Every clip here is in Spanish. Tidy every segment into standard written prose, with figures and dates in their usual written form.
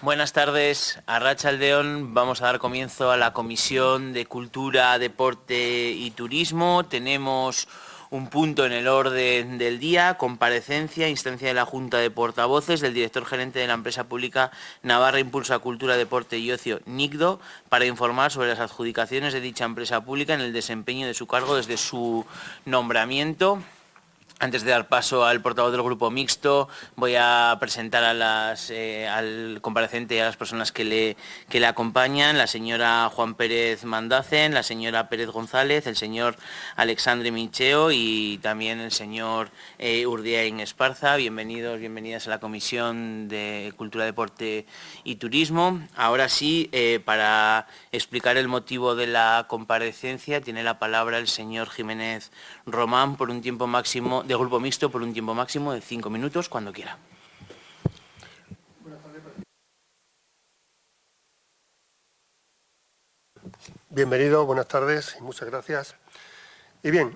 Buenas tardes, Arratsaldeon. Vamos a dar comienzo a la Comisión de Cultura, Deporte y Turismo. Tenemos un punto en el orden del día, comparecencia, instancia de la Junta de Portavoces del director gerente de la empresa pública Navarra Impulsa Cultura, Deporte y Ocio, NICDO, para informar sobre las adjudicaciones de dicha empresa pública en el desempeño de su cargo desde su nombramiento. Antes de dar paso al portavoz del Grupo Mixto, voy a presentar al comparecente y a las personas que le acompañan: la señora Juan Pérez Mandacen, la señora Pérez González, el señor Alexandre Mincheo y también el señor Urdiain Esparza. Bienvenidos, bienvenidas a la Comisión de Cultura, Deporte y Turismo. Ahora sí, para explicar el motivo de la comparecencia, tiene la palabra el señor Jiménez Román por un tiempo máximo de Grupo Mixto, por un tiempo máximo de 5 minutos, cuando quiera. Bienvenido, buenas tardes y muchas gracias. Y bien,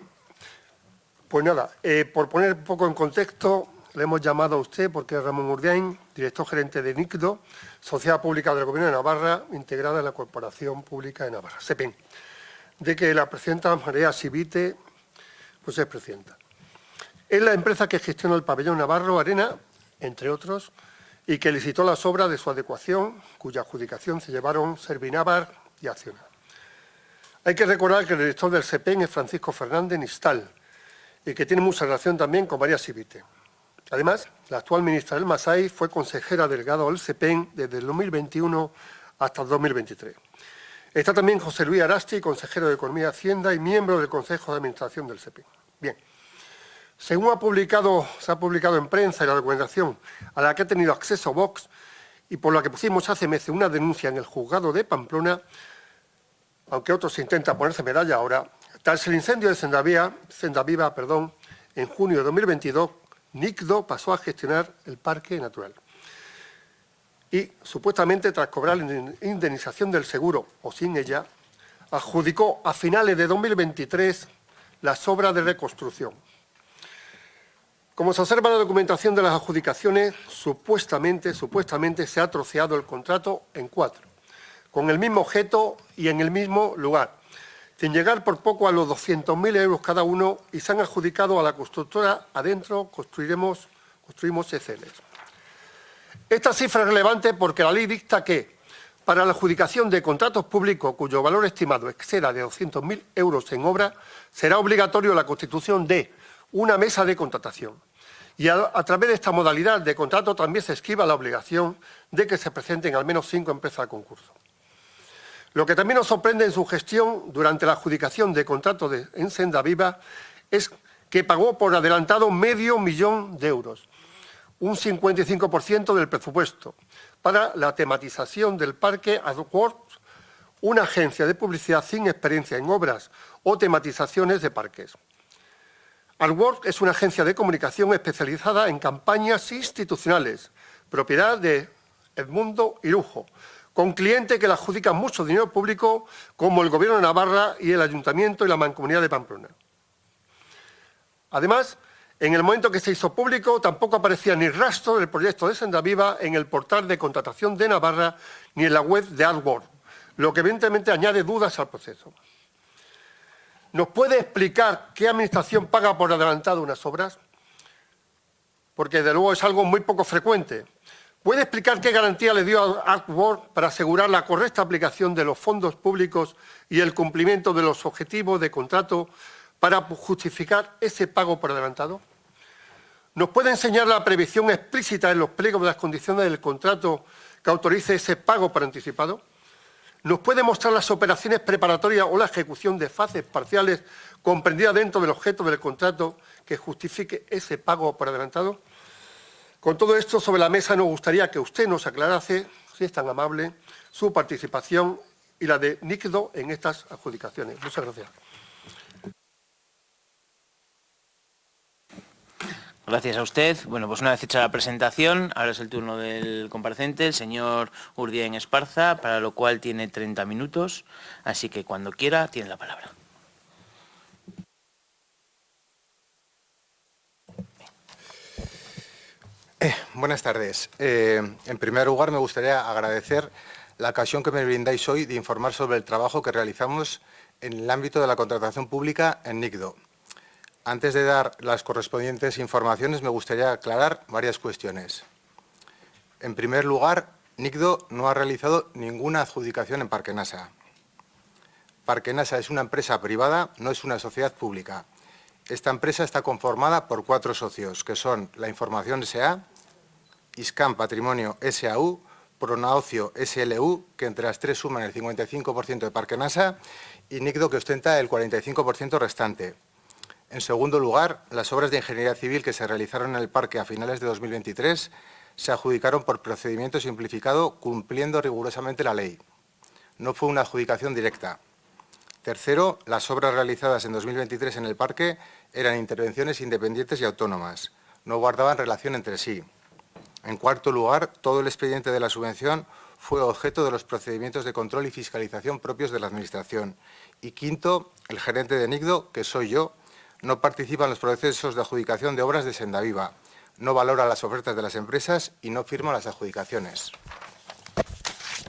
pues nada, por poner un poco en contexto, le hemos llamado a usted porque es Ramón Urdiain, director gerente de NICDO, Sociedad Pública del Gobierno de Navarra, integrada en la Corporación Pública de Navarra, SEPEN, de que la presidenta María Sibite pues es presidenta. Es la empresa que gestiona el pabellón Navarro Arena, entre otros, y que licitó las obras de su adecuación, cuya adjudicación se llevaron Servinavar y Acciona. Hay que recordar que el director del SEPEN es Francisco Fernández Nistal y que tiene mucha relación también con María Sibite. Además, la actual ministra del Masai fue consejera delegada del SEPEN desde el 2021 hasta el 2023. Está también José Luis Arasti, consejero de Economía y Hacienda y miembro del Consejo de Administración del SEPEN. Bien. Según se ha publicado en prensa y la documentación a la que ha tenido acceso Vox y por la que pusimos hace meses una denuncia en el juzgado de Pamplona, aunque otros intentan ponerse medalla ahora, tras el incendio de Sendaviva, en junio de 2022, NICDO pasó a gestionar el parque natural. Y, supuestamente, tras cobrar la indemnización del seguro, o sin ella, adjudicó a finales de 2023 las obras de reconstrucción. Como se observa en la documentación de las adjudicaciones, supuestamente se ha troceado el contrato en 4, con el mismo objeto y en el mismo lugar, sin llegar por poco a los 200.000 euros cada uno, y se han adjudicado a la constructora Adentro Construimos ECLs. Esta cifra es relevante porque la ley dicta que, para la adjudicación de contratos públicos cuyo valor estimado exceda de 200.000 euros en obra, será obligatorio la constitución de una mesa de contratación. Y a través de esta modalidad de contrato también se esquiva la obligación de que se presenten al menos 5 empresas al concurso. Lo que también nos sorprende en su gestión durante la adjudicación de contratos en Sendaviva es que pagó por adelantado $500.000 de euros, un 55% del presupuesto, para la tematización del parque AdWorks, una agencia de publicidad sin experiencia en obras o tematizaciones de parques. AdWorks es una agencia de comunicación especializada en campañas institucionales, propiedad de Edmundo Irujo, con clientes que le adjudican mucho dinero público, como el Gobierno de Navarra y el Ayuntamiento y la Mancomunidad de Pamplona. Además, en el momento que se hizo público, tampoco aparecía ni rastro del proyecto de Sendaviva en el portal de contratación de Navarra ni en la web de AdWorks, lo que evidentemente añade dudas al proceso. ¿Nos puede explicar qué administración paga por adelantado unas obras? Porque, de luego, es algo muy poco frecuente. ¿Puede explicar qué garantía le dio a AdWorks para asegurar la correcta aplicación de los fondos públicos y el cumplimiento de los objetivos de contrato para justificar ese pago por adelantado? ¿Nos puede enseñar la previsión explícita en los pliegos de las condiciones del contrato que autorice ese pago por anticipado? ¿Nos puede mostrar las operaciones preparatorias o la ejecución de fases parciales comprendidas dentro del objeto del contrato que justifique ese pago por adelantado? Con todo esto sobre la mesa, nos gustaría que usted nos aclarase, si es tan amable, su participación y la de NICDO en estas adjudicaciones. Muchas gracias. Gracias a usted. Bueno, pues una vez hecha la presentación, ahora es el turno del comparecente, el señor Urdiain Esparza, para lo cual tiene 30 minutos, así que cuando quiera tiene la palabra. Buenas tardes. En primer lugar, me gustaría agradecer la ocasión que me brindáis hoy de informar sobre el trabajo que realizamos en el ámbito de la contratación pública en NICDO. Antes de dar las correspondientes informaciones, me gustaría aclarar varias cuestiones. En primer lugar, NICDO no ha realizado ninguna adjudicación en Parque NASA. Parque NASA es una empresa privada, no es una sociedad pública. Esta empresa está conformada por 4 socios, que son la Información S.A., ISCAM Patrimonio S.A.U., Pronaocio SLU, que entre las 3 suman el 55% de Parque NASA, y NICDO, que ostenta el 45% restante. En segundo lugar, las obras de ingeniería civil que se realizaron en el parque a finales de 2023 se adjudicaron por procedimiento simplificado, cumpliendo rigurosamente la ley. No fue una adjudicación directa. Tercero, las obras realizadas en 2023 en el parque eran intervenciones independientes y autónomas. No guardaban relación entre sí. En cuarto lugar, todo el expediente de la subvención fue objeto de los procedimientos de control y fiscalización propios de la Administración. Y quinto, el gerente de NICDO, que soy yo, no participa en los procesos de adjudicación de obras de Sendaviva, no valora las ofertas de las empresas y no firma las adjudicaciones.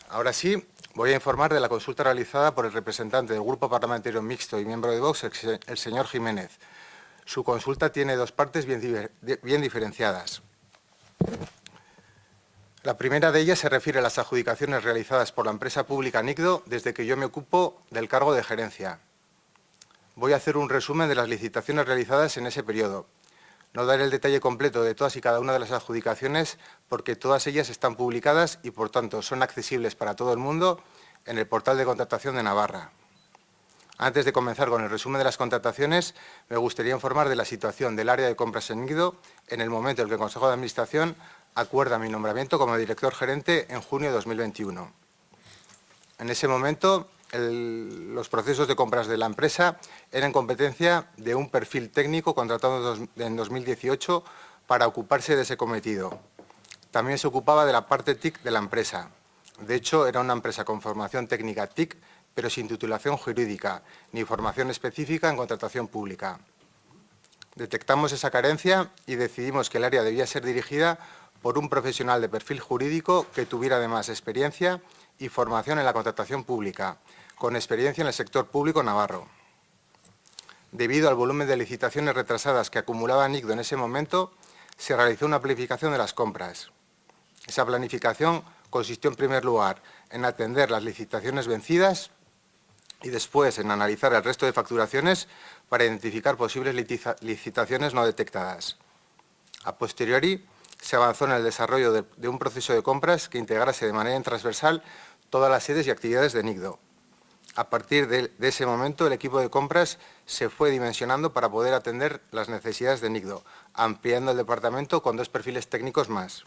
Ahora sí, voy a informar de la consulta realizada por el representante del Grupo Parlamentario Mixto y miembro de Vox, el señor Jiménez. Su consulta tiene 2 partes bien diferenciadas. La primera de ellas se refiere a las adjudicaciones realizadas por la empresa pública NICDO desde que yo me ocupo del cargo de gerencia. Voy a hacer un resumen de las licitaciones realizadas en ese periodo. No daré el detalle completo de todas y cada una de las adjudicaciones porque todas ellas están publicadas y, por tanto, son accesibles para todo el mundo en el portal de contratación de Navarra. Antes de comenzar con el resumen de las contrataciones, me gustaría informar de la situación del área de compras en NICDO en el momento en que el Consejo de Administración acuerda mi nombramiento como director gerente en junio de 2021. En ese momento, los procesos de compras de la empresa eran competencia de un perfil técnico contratado en 2018 para ocuparse de ese cometido. También se ocupaba de la parte TIC de la empresa. De hecho, era una empresa con formación técnica TIC, pero sin titulación jurídica, ni formación específica en contratación pública. Detectamos esa carencia y decidimos que el área debía ser dirigida por un profesional de perfil jurídico que tuviera además experiencia y formación en la contratación pública, con experiencia en el sector público navarro. Debido al volumen de licitaciones retrasadas que acumulaba NICDO en ese momento, se realizó una planificación de las compras. Esa planificación consistió, en primer lugar, en atender las licitaciones vencidas y después en analizar el resto de facturaciones para identificar posibles licitaciones no detectadas. A posteriori, se avanzó en el desarrollo de un proceso de compras que integrase de manera transversal todas las sedes y actividades de NICDO. A partir de ese momento, el equipo de compras se fue dimensionando para poder atender las necesidades de NICDO, ampliando el departamento con 2 perfiles técnicos más.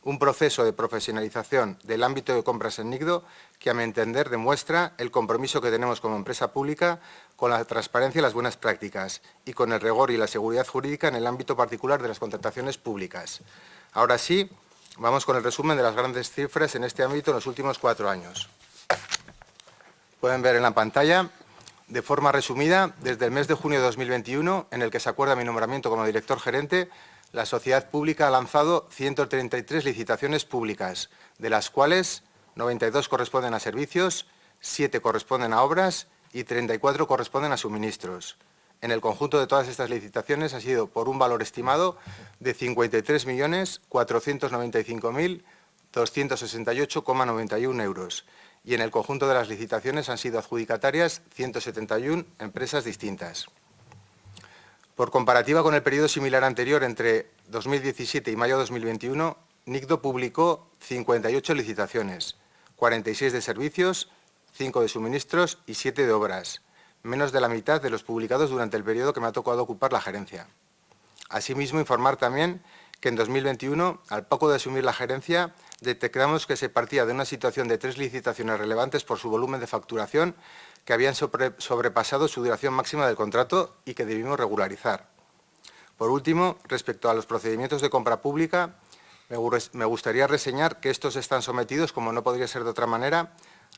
Un proceso de profesionalización del ámbito de compras en NICDO que, a mi entender, demuestra el compromiso que tenemos como empresa pública con la transparencia y las buenas prácticas y con el rigor y la seguridad jurídica en el ámbito particular de las contrataciones públicas. Ahora sí, vamos con el resumen de las grandes cifras en este ámbito en los últimos 4 años. Pueden ver en la pantalla, de forma resumida, desde el mes de junio de 2021, en el que se acuerda mi nombramiento como director gerente, la sociedad pública ha lanzado 133 licitaciones públicas, de las cuales 92 corresponden a servicios, 7 corresponden a obras y 34 corresponden a suministros. En el conjunto de todas estas licitaciones ha sido por un valor estimado de 53.495.268,91 euros y en el conjunto de las licitaciones han sido adjudicatarias 171 empresas distintas. Por comparativa con el periodo similar anterior, entre 2017 y mayo de 2021, NICDO publicó 58 licitaciones, 46 de servicios, 5 de suministros y 7 de obras, menos de la mitad de los publicados durante el periodo que me ha tocado ocupar la gerencia. Asimismo, informar también que en 2021, al poco de asumir la gerencia, detectamos que se partía de una situación de 3 licitaciones relevantes por su volumen de facturación que habían sobrepasado su duración máxima del contrato y que debimos regularizar. Por último, respecto a los procedimientos de compra pública, me gustaría reseñar que estos están sometidos, como no podría ser de otra manera,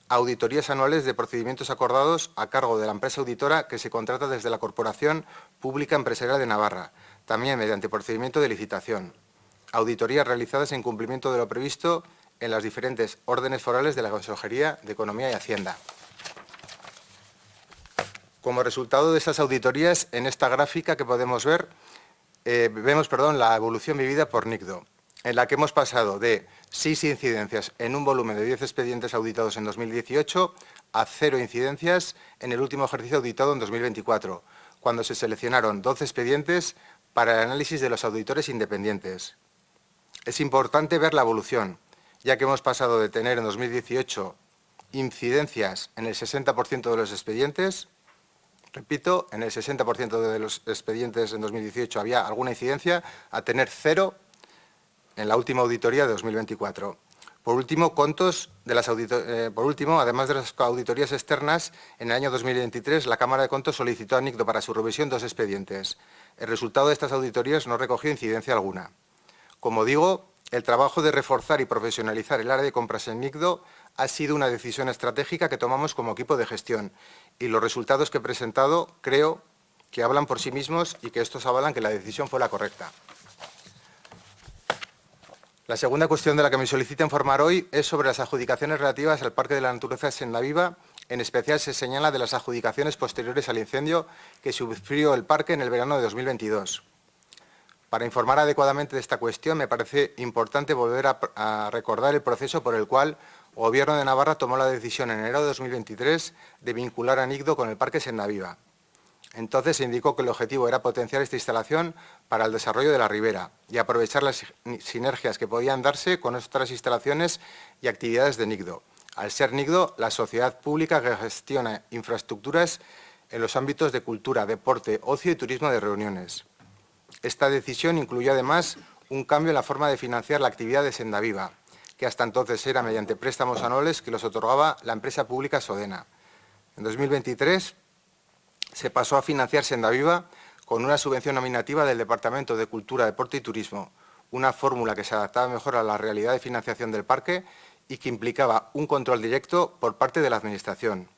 a auditorías anuales de procedimientos acordados a cargo de la empresa auditora que se contrata desde la Corporación Pública Empresarial de Navarra, también mediante procedimiento de licitación. auditorías realizadas en cumplimiento de lo previsto en las diferentes órdenes forales de la Consejería de Economía y Hacienda. Como resultado de estas auditorías, en esta gráfica que podemos ver, vemos la evolución vivida por NICDO, en la que hemos pasado de 6 incidencias en un volumen de 10 expedientes auditados en 2018 a 0 incidencias en el último ejercicio auditado en 2024, cuando se seleccionaron 12 expedientes para el análisis de los auditores independientes. Es importante ver la evolución, ya que hemos pasado de tener en 2018 incidencias en el 60% de los expedientes. Repito, en el 60% de los expedientes en 2018 había alguna incidencia, a tener 0 en la última auditoría de 2024. Por último, además de las auditorías externas, en el año 2023 la Cámara de Contos solicitó a NICDO para su revisión 2 expedientes. El resultado de estas auditorías no recogió incidencia alguna. Como digo, el trabajo de reforzar y profesionalizar el área de compras en NICDO ha sido una decisión estratégica que tomamos como equipo de gestión y los resultados que he presentado creo que hablan por sí mismos y que estos avalan que la decisión fue la correcta. La segunda cuestión de la que me solicita informar hoy es sobre las adjudicaciones relativas al Parque de la Naturaleza Sendaviva. En especial se señala de las adjudicaciones posteriores al incendio que sufrió el parque en el verano de 2022. Para informar adecuadamente de esta cuestión, me parece importante volver a recordar el proceso por el cual el Gobierno de Navarra tomó la decisión en enero de 2023 de vincular a NICDO con el Parque Sendaviva. Entonces se indicó que el objetivo era potenciar esta instalación para el desarrollo de la ribera y aprovechar las sinergias que podían darse con otras instalaciones y actividades de NICDO, al ser NICDO la sociedad pública que gestiona infraestructuras en los ámbitos de cultura, deporte, ocio y turismo de reuniones. Esta decisión incluyó además un cambio en la forma de financiar la actividad de Sendaviva, que hasta entonces era mediante préstamos anuales que los otorgaba la empresa pública Sodena. En 2023 se pasó a financiar Sendaviva con una subvención nominativa del Departamento de Cultura, Deporte y Turismo, una fórmula que se adaptaba mejor a la realidad de financiación del parque y que implicaba un control directo por parte de la Administración.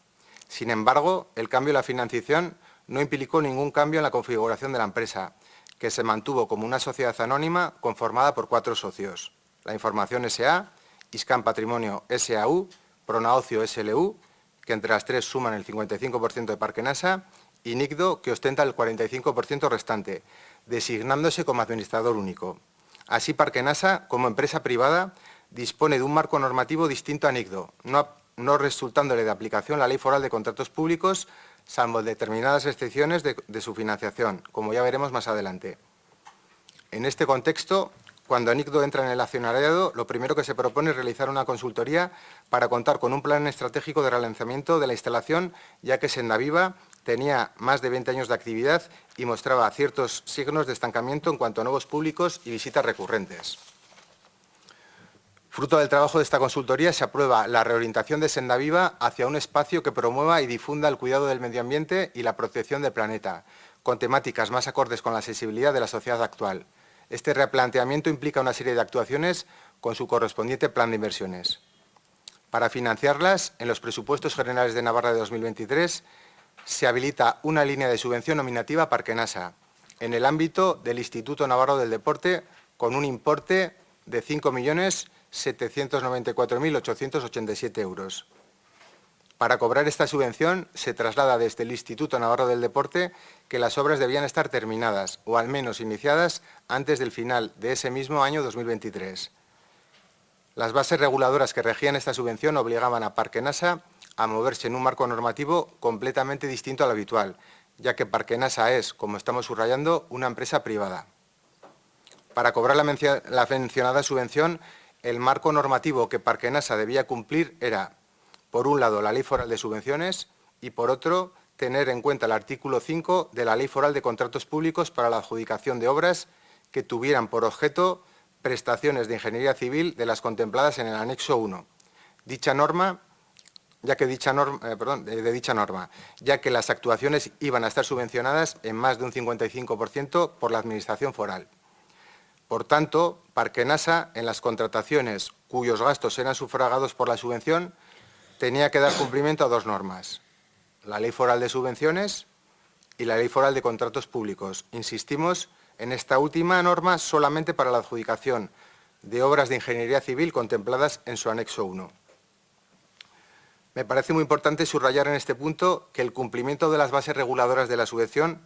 Sin embargo, el cambio en la financiación no implicó ningún cambio en la configuración de la empresa, que se mantuvo como una sociedad anónima conformada por 4 socios: La Información S.A., Iscan Patrimonio S.A.U., Pronaocio SLU, que entre las 3 suman el 55% de Parque Nasa, y NICDO, que ostenta el 45% restante, designándose como administrador único. Así, Parque Nasa, como empresa privada, dispone de un marco normativo distinto a NICDO, no resultándole de aplicación la Ley Foral de Contratos Públicos, salvo determinadas excepciones de su financiación, como ya veremos más adelante. En este contexto, cuando NICDO entra en el accionariado, lo primero que se propone es realizar una consultoría para contar con un plan estratégico de relanzamiento de la instalación, ya que Sendaviva tenía más de 20 años de actividad y mostraba ciertos signos de estancamiento en cuanto a nuevos públicos y visitas recurrentes. Fruto del trabajo de esta consultoría se aprueba la reorientación de Sendaviva hacia un espacio que promueva y difunda el cuidado del medio ambiente y la protección del planeta, con temáticas más acordes con la sensibilidad de la sociedad actual. Este replanteamiento implica una serie de actuaciones con su correspondiente plan de inversiones. Para financiarlas, en los presupuestos generales de Navarra de 2023, se habilita una línea de subvención nominativa a Parque Nasa, en el ámbito del Instituto Navarro del Deporte, con un importe de 5.794.887 euros. Para cobrar esta subvención, se traslada desde el Instituto Navarro del Deporte que las obras debían estar terminadas, o al menos iniciadas, antes del final de ese mismo año 2023. Las bases reguladoras que regían esta subvención obligaban a Parque Nasa a moverse en un marco normativo completamente distinto al habitual, ya que Parque Nasa es, como estamos subrayando, una empresa privada. Para cobrar la mencionada subvención, el marco normativo que Parque Nasa debía cumplir era, por un lado, la Ley Foral de Subvenciones y, por otro, tener en cuenta el artículo 5 de la Ley Foral de Contratos Públicos para la adjudicación de obras que tuvieran por objeto prestaciones de ingeniería civil de las contempladas en el anexo 1. De dicha norma, ya que las actuaciones iban a estar subvencionadas en más de un 55% por la Administración foral. Por tanto, Parque Nasa, en las contrataciones cuyos gastos eran sufragados por la subvención, tenía que dar cumplimiento a 2 normas: la Ley Foral de Subvenciones y la Ley Foral de Contratos Públicos. Insistimos en esta última norma solamente para la adjudicación de obras de ingeniería civil contempladas en su anexo 1. Me parece muy importante subrayar en este punto que el cumplimiento de las bases reguladoras de la subvención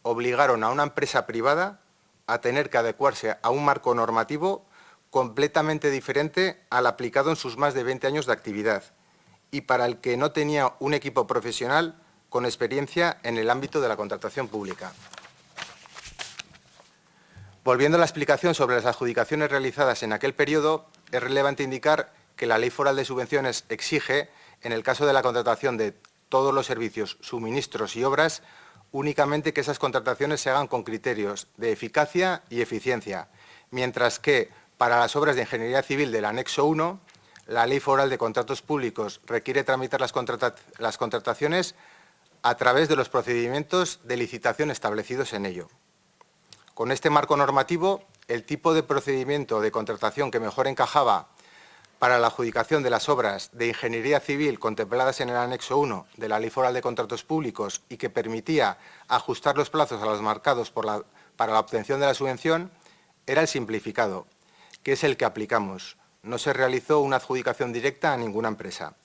obligaron a una empresa privada a tener que adecuarse a un marco normativo completamente diferente al aplicado en sus más de 20 años de actividad y para el que no tenía un equipo profesional con experiencia en el ámbito de la contratación pública. Volviendo a la explicación sobre las adjudicaciones realizadas en aquel periodo, es relevante indicar que la Ley Foral de Subvenciones exige, en el caso de la contratación de todos los servicios, suministros y obras, únicamente que esas contrataciones se hagan con criterios de eficacia y eficiencia, mientras que para las obras de ingeniería civil del anexo 1, la Ley Foral de Contratos Públicos requiere tramitar las contrataciones a través de los procedimientos de licitación establecidos en ello. Con este marco normativo, el tipo de procedimiento de contratación que mejor encajaba para la adjudicación de las obras de ingeniería civil contempladas en el anexo 1 de la Ley Foral de Contratos Públicos y que permitía ajustar los plazos a los marcados para la obtención de la subvención era el simplificado, que es el que aplicamos. No se realizó una adjudicación directa a ninguna empresa.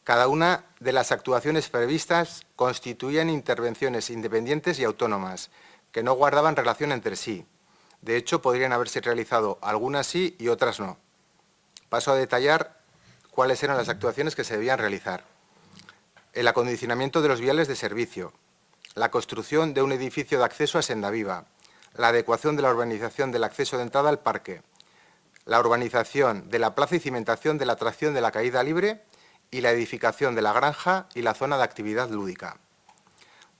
Cada una de las actuaciones previstas constituían intervenciones independientes y autónomas, que no guardaban relación entre sí. De hecho, podrían haberse realizado algunas sí y otras no. Paso a detallar cuáles eran las actuaciones que se debían realizar. El acondicionamiento de los viales de servicio, la construcción de un edificio de acceso a Sendaviva, la adecuación de la urbanización del acceso de entrada al parque, la urbanización de la plaza y cimentación de la atracción de la caída libre y la edificación de la granja y la zona de actividad lúdica.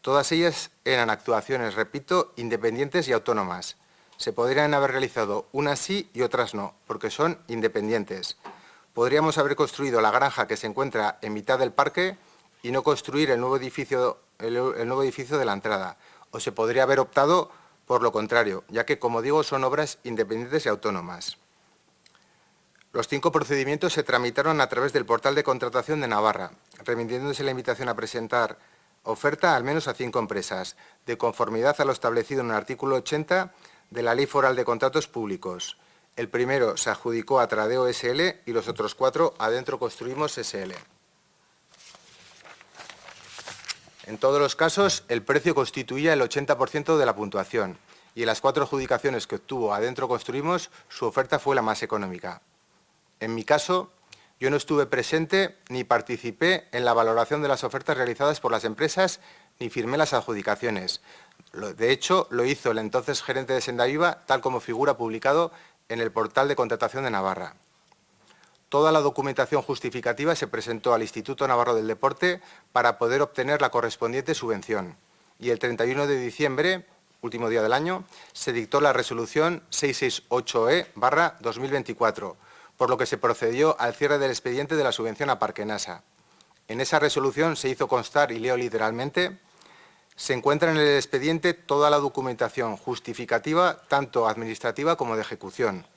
Todas ellas eran actuaciones, repito, independientes y autónomas. Se podrían haber realizado unas sí y otras no, porque son independientes. Podríamos haber construido la granja que se encuentra en mitad del parque y no construir el nuevo edificio de la entrada. O se podría haber optado por lo contrario, ya que, como digo, son obras independientes y autónomas. Los 5 procedimientos se tramitaron a través del portal de contratación de Navarra, remitiéndose la invitación a presentar oferta al menos a 5 empresas, de conformidad a lo establecido en el artículo 80 de la Ley Foral de Contratos Públicos. El primero se adjudicó a Tradeo S.L. y los otros 4 a Adentro Construimos S.L. En todos los casos, el precio constituía el 80% de la puntuación y en las 4 adjudicaciones que obtuvo Adentro Construimos, su oferta fue la más económica. En mi caso, yo no estuve presente ni participé en la valoración de las ofertas realizadas por las empresas ni firmé las adjudicaciones. De hecho, lo hizo el entonces gerente de Sendaviva, tal como figura publicado en el portal de contratación de Navarra. Toda la documentación justificativa se presentó al Instituto Navarro del Deporte para poder obtener la correspondiente subvención. Y el 31 de diciembre, último día del año, se dictó la resolución 668E/2024, por lo que se procedió al cierre del expediente de la subvención a Parquenasa. En esa resolución se hizo constar, y leo literalmente, se encuentra en el expediente toda la documentación justificativa, tanto administrativa como de ejecución.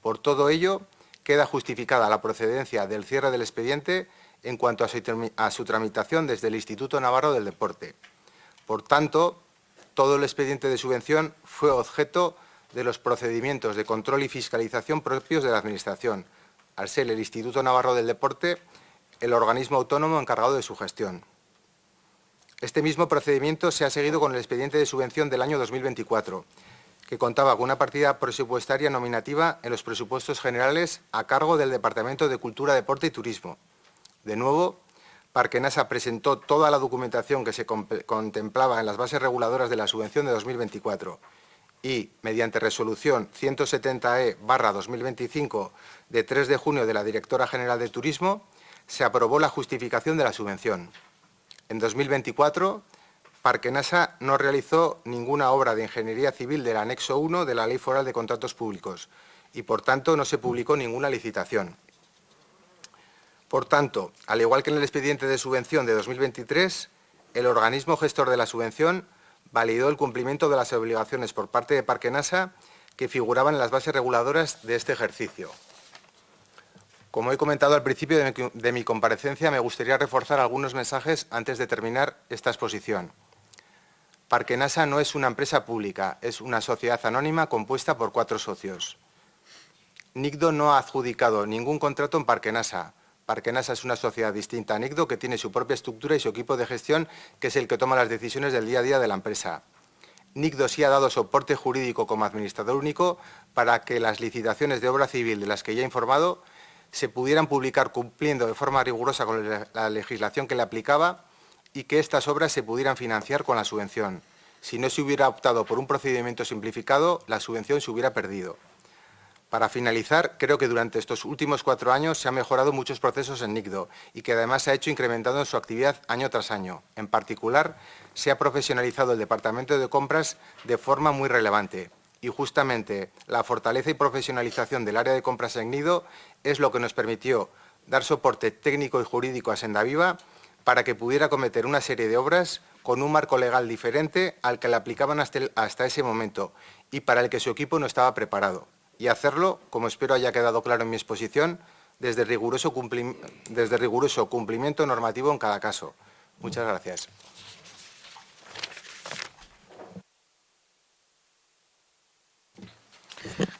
Por todo ello, queda justificada la procedencia del cierre del expediente en cuanto a su tramitación desde el Instituto Navarro del Deporte. Por tanto, todo el expediente de subvención fue objeto de los procedimientos de control y fiscalización propios de la Administración, al ser el Instituto Navarro del Deporte el organismo autónomo encargado de su gestión. Este mismo procedimiento se ha seguido con el expediente de subvención del año 2024, que contaba con una partida presupuestaria nominativa en los presupuestos generales a cargo del Departamento de Cultura, Deporte y Turismo. De nuevo, Parquenasa presentó toda la documentación que se contemplaba en las bases reguladoras de la subvención de 2024 y, mediante resolución 170E/2025 de 3 de junio de la Directora General de Turismo, se aprobó la justificación de la subvención. En 2024, Parquenasa no realizó ninguna obra de ingeniería civil del anexo 1 de la Ley Foral de Contratos Públicos y, por tanto, no se publicó ninguna licitación. Por tanto, al igual que en el expediente de subvención de 2023, el organismo gestor de la subvención validó el cumplimiento de las obligaciones por parte de Parquenasa que figuraban en las bases reguladoras de este ejercicio. Como he comentado al principio de mi comparecencia, me gustaría reforzar algunos mensajes antes de terminar esta exposición. Parquenasa no es una empresa pública, es una sociedad anónima compuesta por 4 socios. Nicdo no ha adjudicado ningún contrato en Parquenasa. Parquenasa es una sociedad distinta a Nicdo que tiene su propia estructura y su equipo de gestión, que es el que toma las decisiones del día a día de la empresa. Nicdo sí ha dado soporte jurídico como administrador único para que las licitaciones de obra civil de las que ya he informado se pudieran publicar cumpliendo de forma rigurosa con la legislación que le aplicaba y que estas obras se pudieran financiar con la subvención. Si no se hubiera optado por un procedimiento simplificado, la subvención se hubiera perdido. Para finalizar, creo que durante estos últimos 4 años se han mejorado muchos procesos en Nicdo y que además se ha hecho incrementando su actividad año tras año. En particular, se ha profesionalizado el departamento de compras de forma muy relevante. Y justamente la fortaleza y profesionalización del área de compras en Nicdo es lo que nos permitió dar soporte técnico y jurídico a Sendaviva para que pudiera cometer una serie de obras con un marco legal diferente al que le aplicaban hasta ese momento y para el que su equipo no estaba preparado. Y hacerlo, como espero haya quedado claro en mi exposición, desde riguroso cumplimiento normativo en cada caso. Muchas gracias.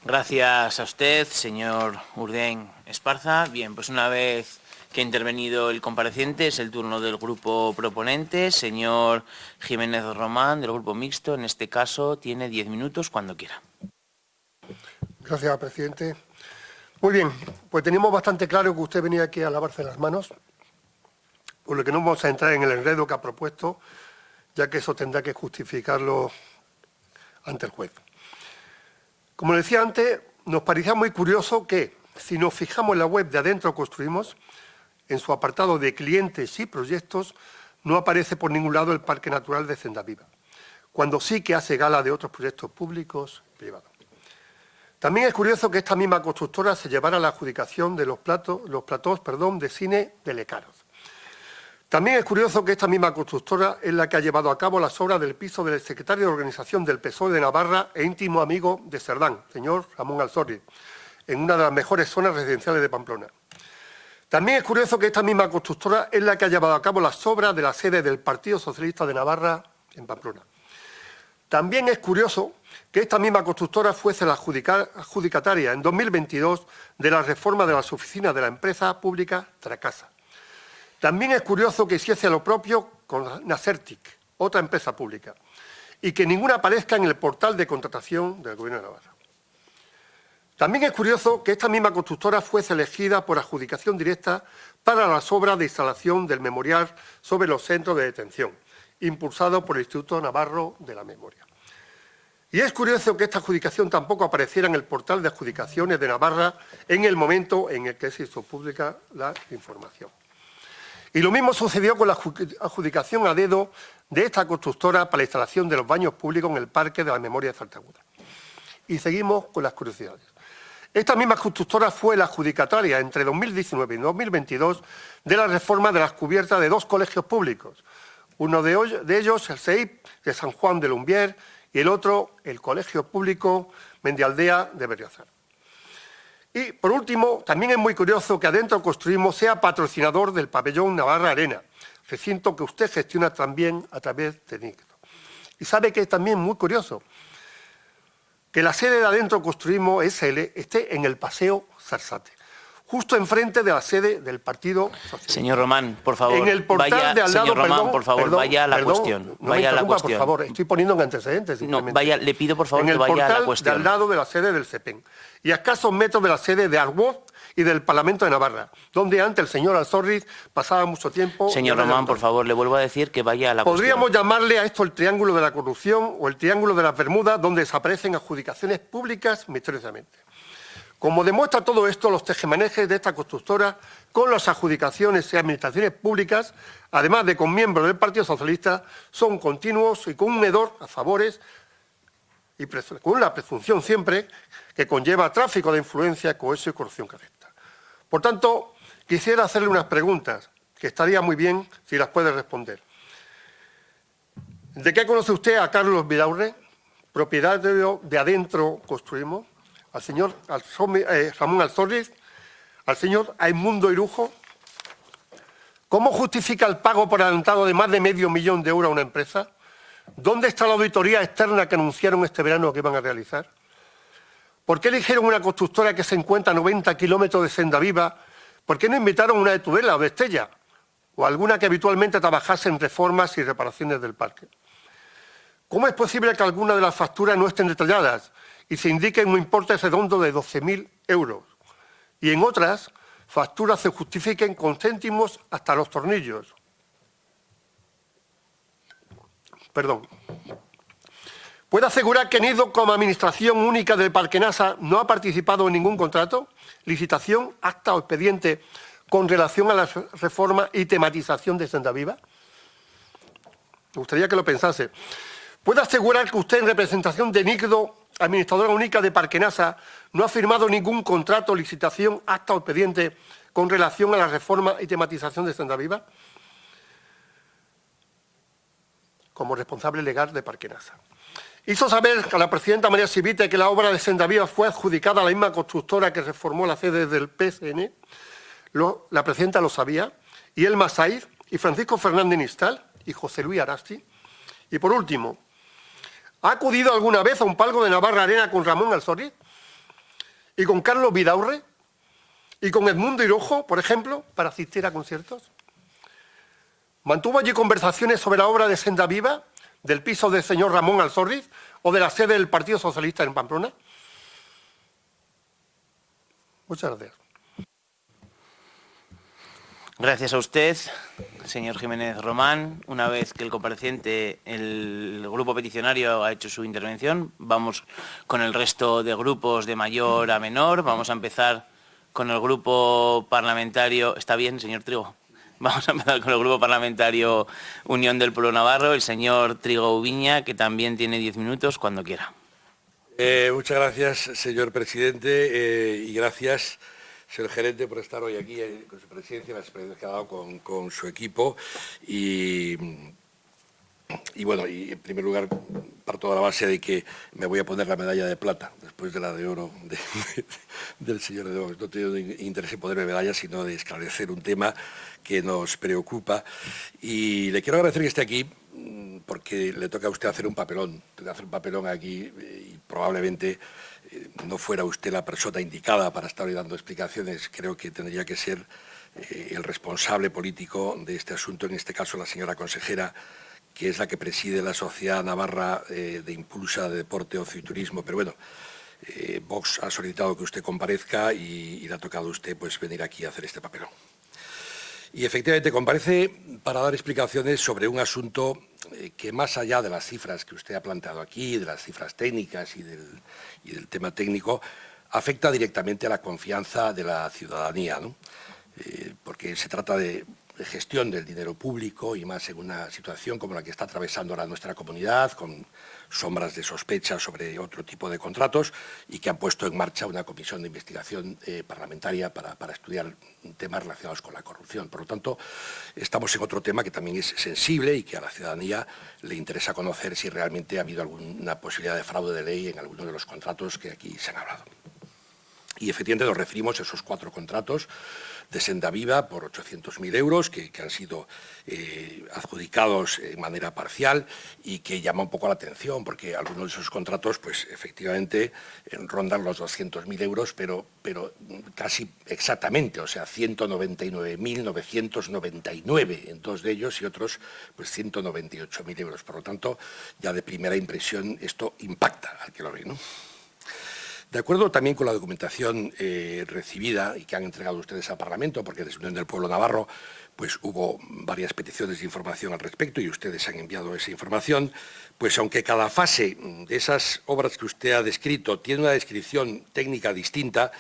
Gracias a usted, señor Urdiain Esparza. Bien, pues una vez que ha intervenido el compareciente, es el turno del grupo proponente. Señor Jiménez Román, del grupo mixto, en este caso tiene 10 minutos cuando quiera. Gracias, presidente. Muy bien, pues tenemos bastante claro que usted venía aquí a lavarse las manos, por lo que no vamos a entrar en el enredo que ha propuesto, ya que eso tendrá que justificarlo ante el juez. Como decía antes, nos parecía muy curioso que, si nos fijamos en la web de Adentro Construimos, en su apartado de clientes y proyectos, no aparece por ningún lado el Parque Natural de Sendaviva, cuando sí que hace gala de otros proyectos públicos y privados. También es curioso que esta misma constructora se llevara la adjudicación de los platós de cine de Lecaros. También es curioso que esta misma constructora es la que ha llevado a cabo las obras del piso del secretario de Organización del PSOE de Navarra e íntimo amigo de Cerdán, señor Ramón Alzorri, en una de las mejores zonas residenciales de Pamplona. También es curioso que esta misma constructora es la que ha llevado a cabo las obras de la sede del Partido Socialista de Navarra en Pamplona. También es curioso que esta misma constructora fuese la adjudicataria en 2022 de la reforma de las oficinas de la empresa pública Tracasa. También es curioso que hiciese lo propio con Nacertic, otra empresa pública, y que ninguna aparezca en el portal de contratación del Gobierno de Navarra. También es curioso que esta misma constructora fuese elegida por adjudicación directa para las obras de instalación del memorial sobre los centros de detención, impulsado por el Instituto Navarro de la Memoria. Y es curioso que esta adjudicación tampoco apareciera en el portal de adjudicaciones de Navarra en el momento en el que se hizo pública la información. Y lo mismo sucedió con la adjudicación a dedo de esta constructora para la instalación de los baños públicos en el Parque de la Memoria de Saltaguda. Y seguimos con las curiosidades. Esta misma constructora fue la adjudicataria entre 2019 y 2022 de la reforma de las cubiertas de 2 colegios públicos. Uno de ellos, el CEIP de San Juan de Lumbier, y el otro, el Colegio Público Mendialdea de Berriozar. Y, por último, también es muy curioso que Adentro Construimos sea patrocinador del pabellón Navarra Arena, recinto que usted gestiona también a través de Nicdo. Y sabe que es también muy curioso que la sede de Adentro Construimos SL esté en el Paseo Zarzate, justo enfrente de la sede del Partido Socialista. Señor Román, por favor, en el portal vaya, de al lado, señor Román, perdón, por favor, perdón, vaya a la perdón, cuestión. No vaya a la cuestión. Por favor, estoy poniendo en antecedentes. No, vaya, le pido por favor en que vaya a la el portal cuestión. de al lado de la sede del CEPEN y a escasos metros de la sede de Arbot y del Parlamento de Navarra, donde antes el señor Alzorri pasaba mucho tiempo. Señor Román, por favor, le vuelvo a decir que vaya a la Podríamos cuestión. llamarle a esto el triángulo de la corrupción o el triángulo de las Bermudas, donde desaparecen adjudicaciones públicas misteriosamente. Como demuestra todo esto, los tejemanejes de esta constructora con las adjudicaciones y administraciones públicas, además de con miembros del Partido Socialista, son continuos y con un hedor a favores y con la presunción siempre que conlleva tráfico de influencia, cohesión y corrupción que afecta. Por tanto, quisiera hacerle unas preguntas que estaría muy bien si las puede responder. ¿De qué conoce usted a Carlos Vidaurre, propietario de Adentro Construimos? Al señor Ramón Alzorri, al señor Aimundo Irujo. ¿Cómo justifica el pago por adelantado de más de $500.000 a una empresa? ¿Dónde está la auditoría externa que anunciaron este verano que iban a realizar? ¿Por qué eligieron una constructora que se encuentra a 90 kilómetros de Senda Viva? ¿Por qué no invitaron una de Tudela o de Estella? O alguna que habitualmente trabajase en reformas y reparaciones del parque. ¿Cómo es posible que algunas de las facturas no estén detalladas y se indique un importe redondo de 12.000 euros? Y en otras facturas se justifiquen con céntimos hasta los tornillos. Perdón. ¿Puede asegurar que Nigdo, como administración única del Parque NASA, no ha participado en ningún contrato, licitación, acta o expediente con relación a la reforma y tematización de Senda Viva? Me gustaría que lo pensase. ¿Puede asegurar que usted, en representación de Nigdo, administradora única de Parque NASA, no ha firmado ningún contrato, licitación, acta o expediente con relación a la reforma y tematización de Senda Viva? Como responsable legal de Parque NASA. Hizo saber a la presidenta María Chivite que la obra de Senda Viva fue adjudicada a la misma constructora que reformó la sede del PSN. La presidenta lo sabía, y Elma Saiz, y Francisco Fernández Nistal, y José Luis Arasti. Y por último, ¿ha acudido alguna vez a un palco de Navarra Arena con Ramón Alzorriz? ¿Y con Carlos Vidaurre? ¿Y con Edmundo Hirojo, por ejemplo, para asistir a conciertos? ¿Mantuvo allí conversaciones sobre la obra de Senda Viva, del piso del señor Ramón Alzorriz o de la sede del Partido Socialista en Pamplona? Muchas gracias. Gracias a usted, señor Jiménez Román. Una vez que el compareciente, el grupo peticionario, ha hecho su intervención, vamos con el resto de grupos de mayor a menor. Vamos a empezar con el grupo parlamentario... ¿Está bien, señor Trigo? Vamos a empezar con el grupo parlamentario Unión del Pueblo Navarro, el señor Trigo Ubiña, que también tiene 10 minutos, cuando quiera. Muchas gracias, señor presidente, y gracias, señor gerente, por estar hoy aquí con su presidencia, las experiencias que ha dado con su equipo. Y bueno, y en primer lugar, parto de la base de que me voy a poner la medalla de plata, después de la de oro del señor de Vox. No tengo interés en ponerme medallas, sino de esclarecer un tema que nos preocupa. Y le quiero agradecer que esté aquí, porque le toca a usted hacer un papelón. Toca hacer un papelón aquí y probablemente no fuera usted la persona indicada para estar hoy dando explicaciones. Creo que tendría que ser el responsable político de este asunto, en este caso la señora consejera, que es la que preside la Sociedad Navarra de Impulsa de Deporte, Ocio y Turismo. Pero bueno, Vox ha solicitado que usted comparezca y le ha tocado a usted pues venir aquí a hacer este papelón. Y efectivamente comparece para dar explicaciones sobre un asunto que, más allá de las cifras que usted ha planteado aquí, de las cifras técnicas y del tema técnico, afecta directamente a la confianza de la ciudadanía, ¿no? Porque se trata de gestión del dinero público, y más en una situación como la que está atravesando ahora nuestra comunidad, con sombras de sospecha sobre otro tipo de contratos, y que han puesto en marcha una comisión de investigación parlamentaria para estudiar temas relacionados con la corrupción. Por lo tanto, estamos en otro tema que también es sensible y que a la ciudadanía le interesa conocer si realmente ha habido alguna posibilidad de fraude de ley en alguno de los contratos que aquí se han hablado. Y efectivamente nos referimos a esos 4 contratos de Senda Viva por 800.000 euros que han sido adjudicados en manera parcial, y que llama un poco la atención porque algunos de esos contratos pues efectivamente rondan los 200.000 euros, pero casi exactamente, o sea, 199.999 en 2 de ellos y otros pues 198.000 euros. Por lo tanto, ya de primera impresión esto impacta al que lo ve, ¿no? De acuerdo también con la documentación recibida y que han entregado ustedes al Parlamento, porque desde Unión del Pueblo Navarro pues hubo varias peticiones de información al respecto y ustedes han enviado esa información, pues aunque cada fase de esas obras que usted ha descrito tiene una descripción técnica distinta,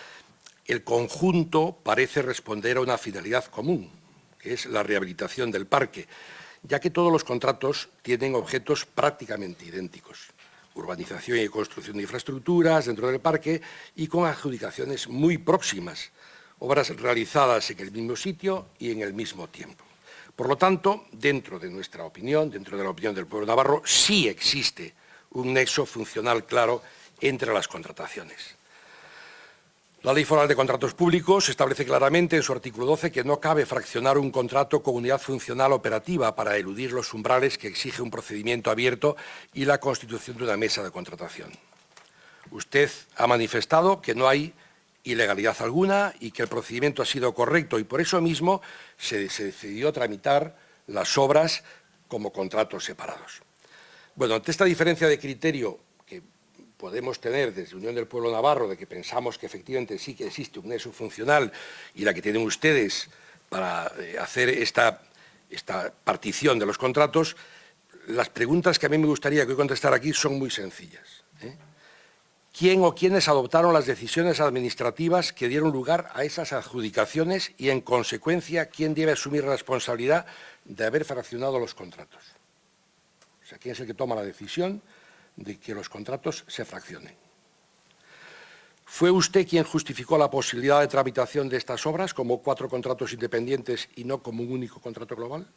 el conjunto parece responder a una finalidad común, que es la rehabilitación del parque, ya que todos los contratos tienen objetos prácticamente idénticos: urbanización y construcción de infraestructuras dentro del parque, y con adjudicaciones muy próximas, obras realizadas en el mismo sitio y en el mismo tiempo. Por lo tanto, dentro de nuestra opinión, dentro de la opinión del pueblo navarro, sí existe un nexo funcional claro entre las contrataciones. La Ley Foral de Contratos Públicos establece claramente en su artículo 12 que no cabe fraccionar un contrato con unidad funcional operativa para eludir los umbrales que exige un procedimiento abierto y la constitución de una mesa de contratación. Usted ha manifestado que no hay ilegalidad alguna y que el procedimiento ha sido correcto y por eso mismo se decidió tramitar las obras como contratos separados. Bueno, ante esta diferencia de criterio que podemos tener desde Unión del Pueblo Navarro, de que pensamos que efectivamente sí que existe un nexo funcional y la que tienen ustedes para hacer esta partición de los contratos, las preguntas que a mí me gustaría que hoy contestar aquí son muy sencillas. ¿Quién o quiénes adoptaron las decisiones administrativas que dieron lugar a esas adjudicaciones y, en consecuencia, quién debe asumir la responsabilidad de haber fraccionado los contratos? O sea, ¿quién es el que toma la decisión de que los contratos se fraccionen? ¿Fue usted quien justificó la posibilidad de tramitación de estas obras como 4 contratos independientes y no como un único contrato global?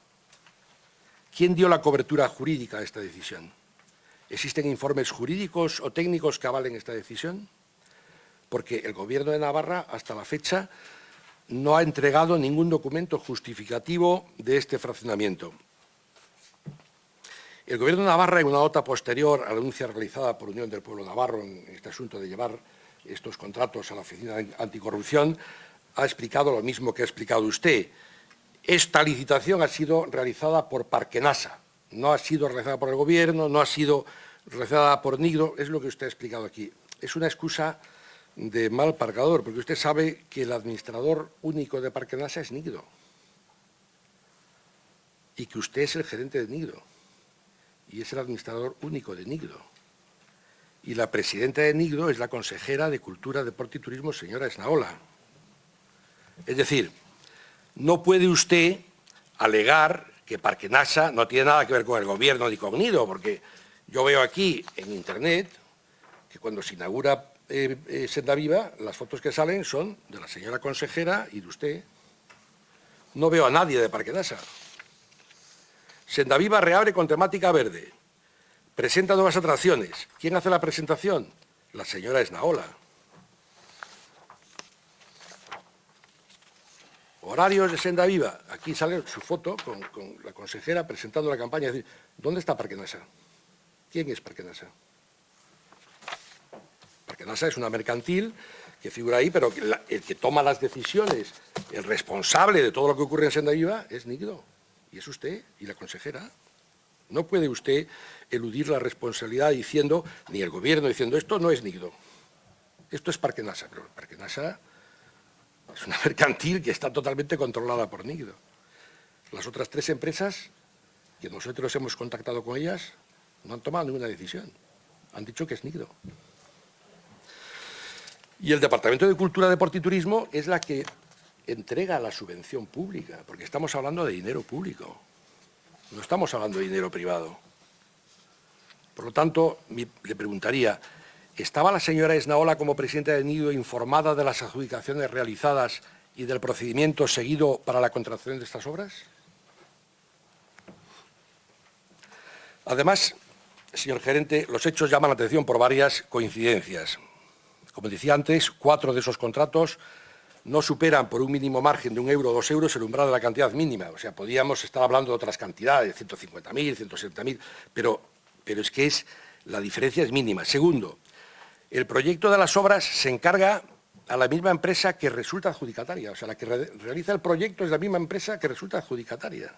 ¿Quién dio la cobertura jurídica a esta decisión? ¿Existen informes jurídicos o técnicos que avalen esta decisión? Porque el Gobierno de Navarra, hasta la fecha, no ha entregado ningún documento justificativo de este fraccionamiento. El Gobierno de Navarra, en una nota posterior a la denuncia realizada por Unión del Pueblo Navarro en este asunto de llevar estos contratos a la Oficina Anticorrupción, ha explicado lo mismo que ha explicado usted. Esta licitación ha sido realizada por Parkenasa, no ha sido realizada por el Gobierno, no ha sido realizada por Nigdo, es lo que usted ha explicado aquí. Es una excusa de mal pagador, porque usted sabe que el administrador único de Parkenasa es Nigdo y que usted es el gerente de Nigdo y es el administrador único de Nigdo. Y la presidenta de Nigdo es la consejera de Cultura, Deporte y Turismo, señora Esnaola. Es decir, no puede usted alegar que Parkenasa no tiene nada que ver con el Gobierno ni con Nigdo, porque yo veo aquí en Internet que cuando se inaugura Senda Viva, las fotos que salen son de la señora consejera y de usted. No veo a nadie de Parkenasa. Senda Viva reabre con temática verde. Presenta nuevas atracciones. ¿Quién hace la presentación? La señora Esnaola. Horarios de Senda Viva. Aquí sale su foto con la consejera presentando la campaña. Es decir, ¿dónde está Parkenasa? ¿Quién es Parkenasa? Parkenasa es una mercantil que figura ahí, pero el que toma las decisiones, el responsable de todo lo que ocurre en Senda Viva es Nigdo. Y es usted y la consejera. No puede usted eludir la responsabilidad diciendo, ni el Gobierno diciendo, esto no es Nigdo, esto es Parkenasa. Pero Parkenasa es una mercantil que está totalmente controlada por Nigdo. Las otras 3 empresas, que nosotros hemos contactado con ellas, no han tomado ninguna decisión. Han dicho que es Nigdo. Y el Departamento de Cultura, Deporte y Turismo es la que entrega la subvención pública, porque estamos hablando de dinero público, no estamos hablando de dinero privado. Por lo tanto, le preguntaría, ¿estaba la señora Esnaola como presidenta de Nigdo informada de las adjudicaciones realizadas y del procedimiento seguido para la contratación de estas obras? Además, señor gerente, los hechos llaman la atención por varias coincidencias. Como decía antes, 4 de esos contratos no superan por un mínimo margen de 1 euro o 2 euros el umbral de la cantidad mínima. O sea, podríamos estar hablando de otras cantidades, 150.000, 170.000, pero es que la diferencia es mínima. Segundo, el proyecto de las obras se encarga a la misma empresa que resulta adjudicataria. O sea, la que realiza el proyecto es la misma empresa que resulta adjudicataria,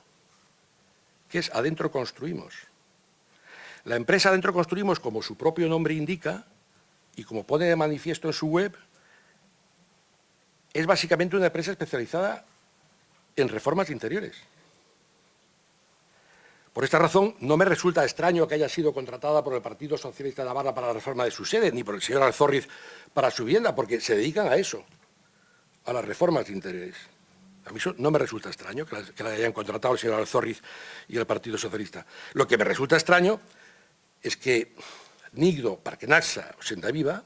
que es Adentro Construimos. La empresa Adentro Construimos, como su propio nombre indica, y como pone de manifiesto en su web, es básicamente una empresa especializada en reformas interiores. Por esta razón, no me resulta extraño que haya sido contratada por el Partido Socialista de Navarra para la reforma de su sede, ni por el señor Alzorriz para su vivienda, porque se dedican a eso, a las reformas interiores. A mí eso no me resulta extraño que la hayan contratado el señor Alzorriz y el Partido Socialista. Lo que me resulta extraño es que Nigdo, Parkenasa o Senda Viva,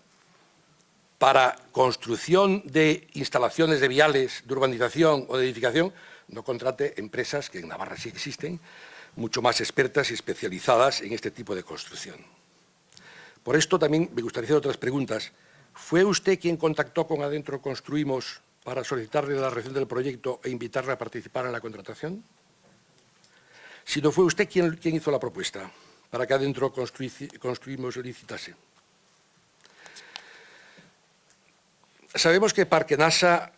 para construcción de instalaciones de viales, de urbanización o de edificación, no contrate empresas que en Navarra sí existen, mucho más expertas y especializadas en este tipo de construcción. Por esto también me gustaría hacer otras preguntas. ¿Fue usted quien contactó con Adentro Construimos para solicitarle la realización del proyecto e invitarle a participar en la contratación? Si no fue usted, ¿quién hizo la propuesta para que Adentro Construimos licitase? Sabemos que Parkenasa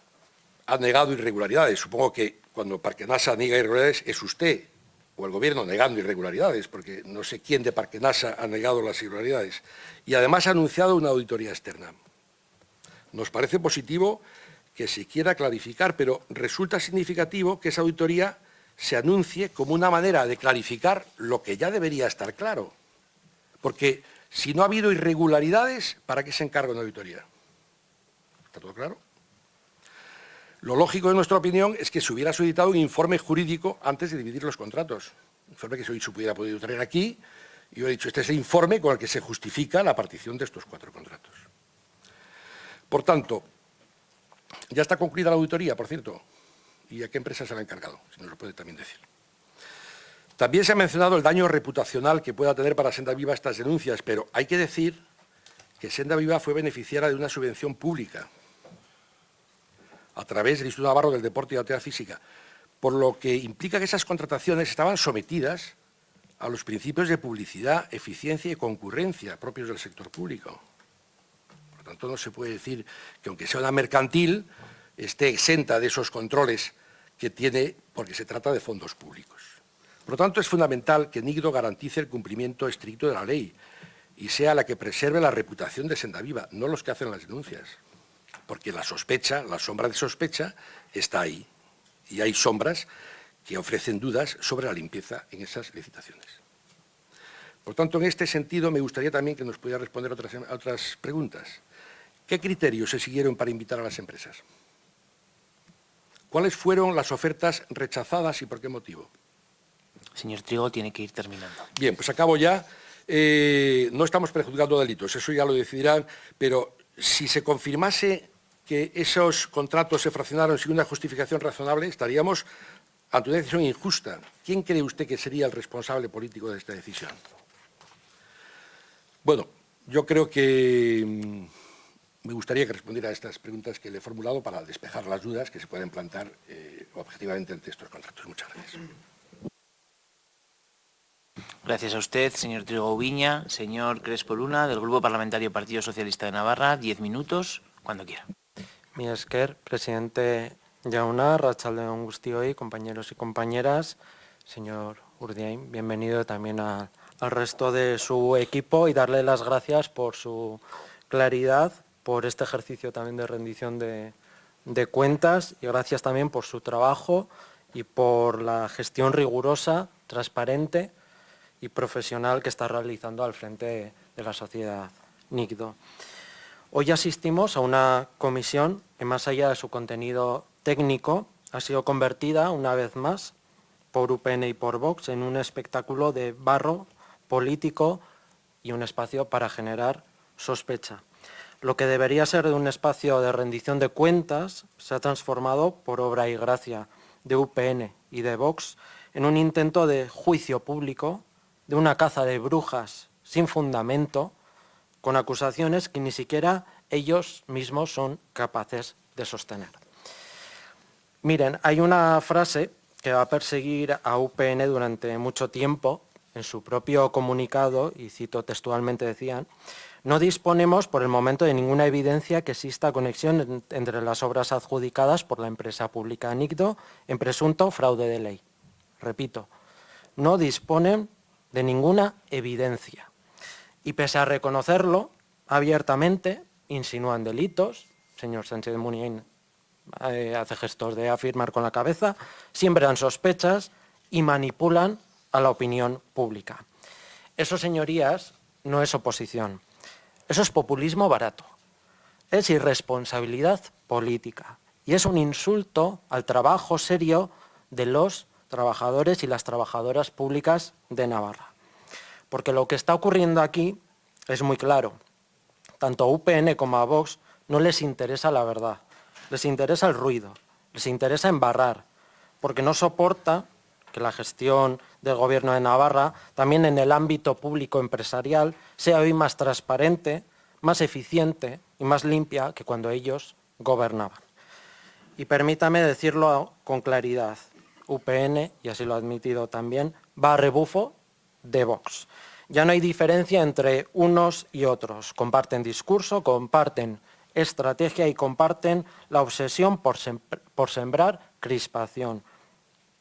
ha negado irregularidades. Supongo que cuando Parkenasa niega irregularidades es usted o el Gobierno negando irregularidades, porque no sé quién de Parkenasa ha negado las irregularidades. Y además ha anunciado una auditoría externa. Nos parece positivo que se quiera clarificar, pero resulta significativo que esa auditoría se anuncie como una manera de clarificar lo que ya debería estar claro. Porque si no ha habido irregularidades, ¿para qué se encarga una auditoría? ¿Está todo claro? Lo lógico, en nuestra opinión, es que se hubiera solicitado un informe jurídico antes de dividir los contratos. Un informe que se hubiera podido traer aquí, y yo he dicho, este es el informe con el que se justifica la partición de estos 4 contratos. Por tanto, ya está concluida la auditoría, por cierto. ¿Y a qué empresa se la ha encargado? Si nos lo puede también decir. También se ha mencionado el daño reputacional que pueda tener para Senda Viva estas denuncias, pero hay que decir que Senda Viva fue beneficiaria de una subvención pública a través del Instituto Navarro del Deporte y la Actividad Física, por lo que implica que esas contrataciones estaban sometidas a los principios de publicidad, eficiencia y concurrencia propios del sector público. Por tanto, no se puede decir que, aunque sea una mercantil, esté exenta de esos controles que tiene porque se trata de fondos públicos. Por lo tanto, es fundamental que NICDO garantice el cumplimiento estricto de la ley y sea la que preserve la reputación de Senda Viva, no los que hacen las denuncias. Porque la sospecha, la sombra de sospecha, está ahí. Y hay sombras que ofrecen dudas sobre la limpieza en esas licitaciones. Por tanto, en este sentido, me gustaría también que nos pudiera responder a otras preguntas. ¿Qué criterios se siguieron para invitar a las empresas? ¿Cuáles fueron las ofertas rechazadas y por qué motivo? Señor Trigo, tiene que ir terminando. Bien, pues acabo ya. No estamos prejuzgando delitos, eso ya lo decidirán, pero si se confirmase que esos contratos se fraccionaron sin una justificación razonable, estaríamos ante una decisión injusta. ¿Quién cree usted que sería el responsable político de esta decisión? Bueno, yo creo que me gustaría que respondiera a estas preguntas que le he formulado para despejar las dudas que se pueden plantear objetivamente ante estos contratos. Muchas gracias. Gracias a usted, señor Trigo Ubiña. Señor Crespo Luna, del Grupo Parlamentario Partido Socialista de Navarra, 10 minutos, cuando quiera. Mi esker, presidente Jauna, Arratsaldeon guztioi, compañeros y compañeras, señor Urdiain, bienvenido también al resto de su equipo y darle las gracias por su claridad, por este ejercicio también de rendición de cuentas y gracias también por su trabajo y por la gestión rigurosa, transparente y profesional que está realizando al frente de la sociedad NICDO. Hoy asistimos a una comisión que, más allá de su contenido técnico, ha sido convertida una vez más por UPN y por Vox en un espectáculo de barro político y un espacio para generar sospecha. Lo que debería ser de un espacio de rendición de cuentas se ha transformado, por obra y gracia de UPN y de Vox, en un intento de juicio público, de una caza de brujas sin fundamento, con acusaciones que ni siquiera ellos mismos son capaces de sostener. Miren, hay una frase que va a perseguir a UPN durante mucho tiempo. En su propio comunicado, y cito textualmente, decían: no disponemos por el momento de ninguna evidencia que exista conexión entre las obras adjudicadas por la empresa pública NICDO en presunto fraude de ley. Repito, no disponen de ninguna evidencia. Y pese a reconocerlo abiertamente, insinúan delitos. Señor Sánchez de Muniain hace gestos de afirmar con la cabeza, siembran sospechas y manipulan a la opinión pública. Eso, señorías, no es oposición. Eso es populismo barato. Es irresponsabilidad política. Y es un insulto al trabajo serio de los trabajadores y las trabajadoras públicas de Navarra. Porque lo que está ocurriendo aquí es muy claro. Tanto a UPN como a Vox no les interesa la verdad, les interesa el ruido, les interesa embarrar, porque no soporta que la gestión del Gobierno de Navarra, también en el ámbito público empresarial, sea hoy más transparente, más eficiente y más limpia que cuando ellos gobernaban. Y permítame decirlo con claridad, UPN, y así lo ha admitido también, va a rebufo de Vox. Ya no hay diferencia entre unos y otros. Comparten discurso, comparten estrategia y comparten la obsesión por sembrar crispación.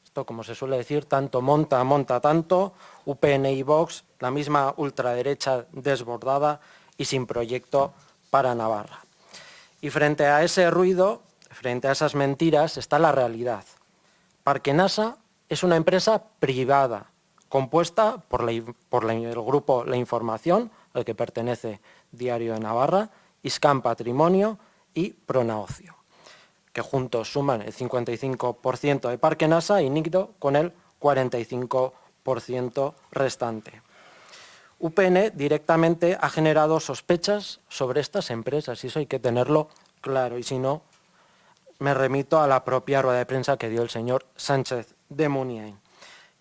Esto, como se suele decir, tanto monta tanto, UPN y Vox, la misma ultraderecha desbordada y sin proyecto para Navarra. Y frente a ese ruido, frente a esas mentiras, está la realidad. Parquenasa es una empresa privada, compuesta por el grupo La Información, al que pertenece Diario de Navarra, Iscan Patrimonio y Pronaocio, que juntos suman el 55% de Parquenasa y Nigdo con el 45% restante. UPN directamente ha generado sospechas sobre estas empresas y eso hay que tenerlo claro, y si no, me remito a la propia rueda de prensa que dio el señor Sánchez de Muniain.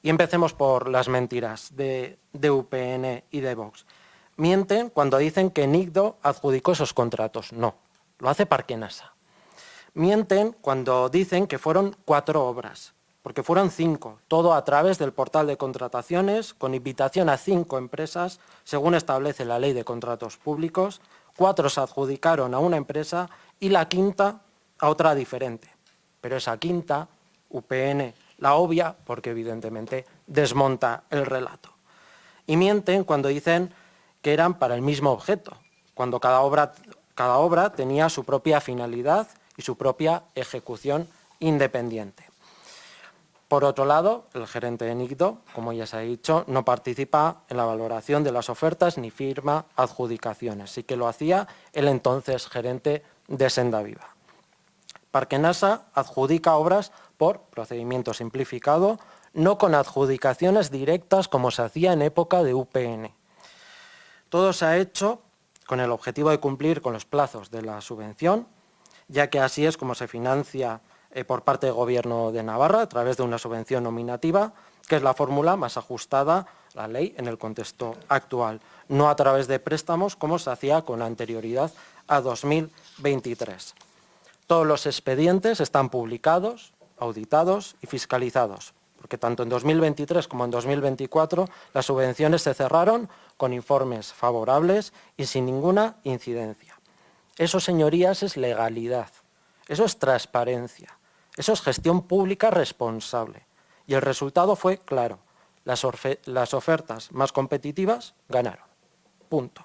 Y empecemos por las mentiras de UPN y de Vox. Mienten cuando dicen que Nigdo adjudicó esos contratos. No, lo hace Parquenasa. Mienten cuando dicen que fueron 4 obras, porque fueron 5, todo a través del portal de contrataciones, con invitación a 5 empresas, según establece la Ley de Contratos Públicos. 4 se adjudicaron a una empresa y la quinta a otra diferente. Pero esa quinta, UPN, la obvia porque evidentemente desmonta el relato. Y mienten cuando dicen que eran para el mismo objeto, cuando cada obra tenía su propia finalidad y su propia ejecución independiente. Por otro lado, el gerente de Nigdo, como ya se ha dicho, no participa en la valoración de las ofertas ni firma adjudicaciones, sí que lo hacía el entonces gerente de Senda Viva. Parquenasa adjudica obras por procedimiento simplificado, no con adjudicaciones directas como se hacía en época de UPN. Todo se ha hecho con el objetivo de cumplir con los plazos de la subvención, ya que así es como se financia por parte del Gobierno de Navarra a través de una subvención nominativa, que es la fórmula más ajustada a la ley en el contexto actual, no a través de préstamos como se hacía con anterioridad a 2023. Todos los expedientes están publicados, auditados y fiscalizados, porque tanto en 2023 como en 2024 las subvenciones se cerraron con informes favorables y sin ninguna incidencia. Eso, señorías, es legalidad, eso es transparencia, eso es gestión pública responsable. Y el resultado fue claro, las ofertas más competitivas ganaron. Punto.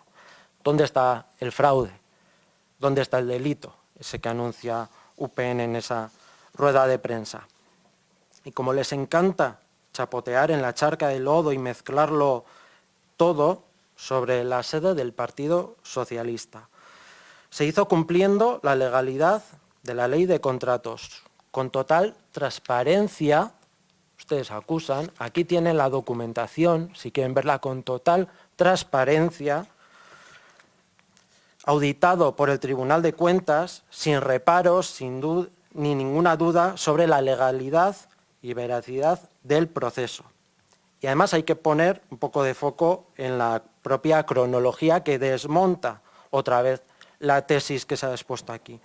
¿Dónde está el fraude? ¿Dónde está el delito? Ese que anuncia UPN en esa rueda de prensa. Y como les encanta chapotear en la charca de lodo y mezclarlo todo sobre la sede del Partido Socialista, se hizo cumpliendo la legalidad de la Ley de Contratos, con total transparencia. Ustedes acusan, aquí tienen la documentación, si quieren verla con total transparencia, auditado por el Tribunal de Cuentas, sin reparos, ni ninguna duda sobre la legalidad y veracidad del proceso. Y además hay que poner un poco de foco en la propia cronología que desmonta otra vez la tesis que se ha expuesto aquí.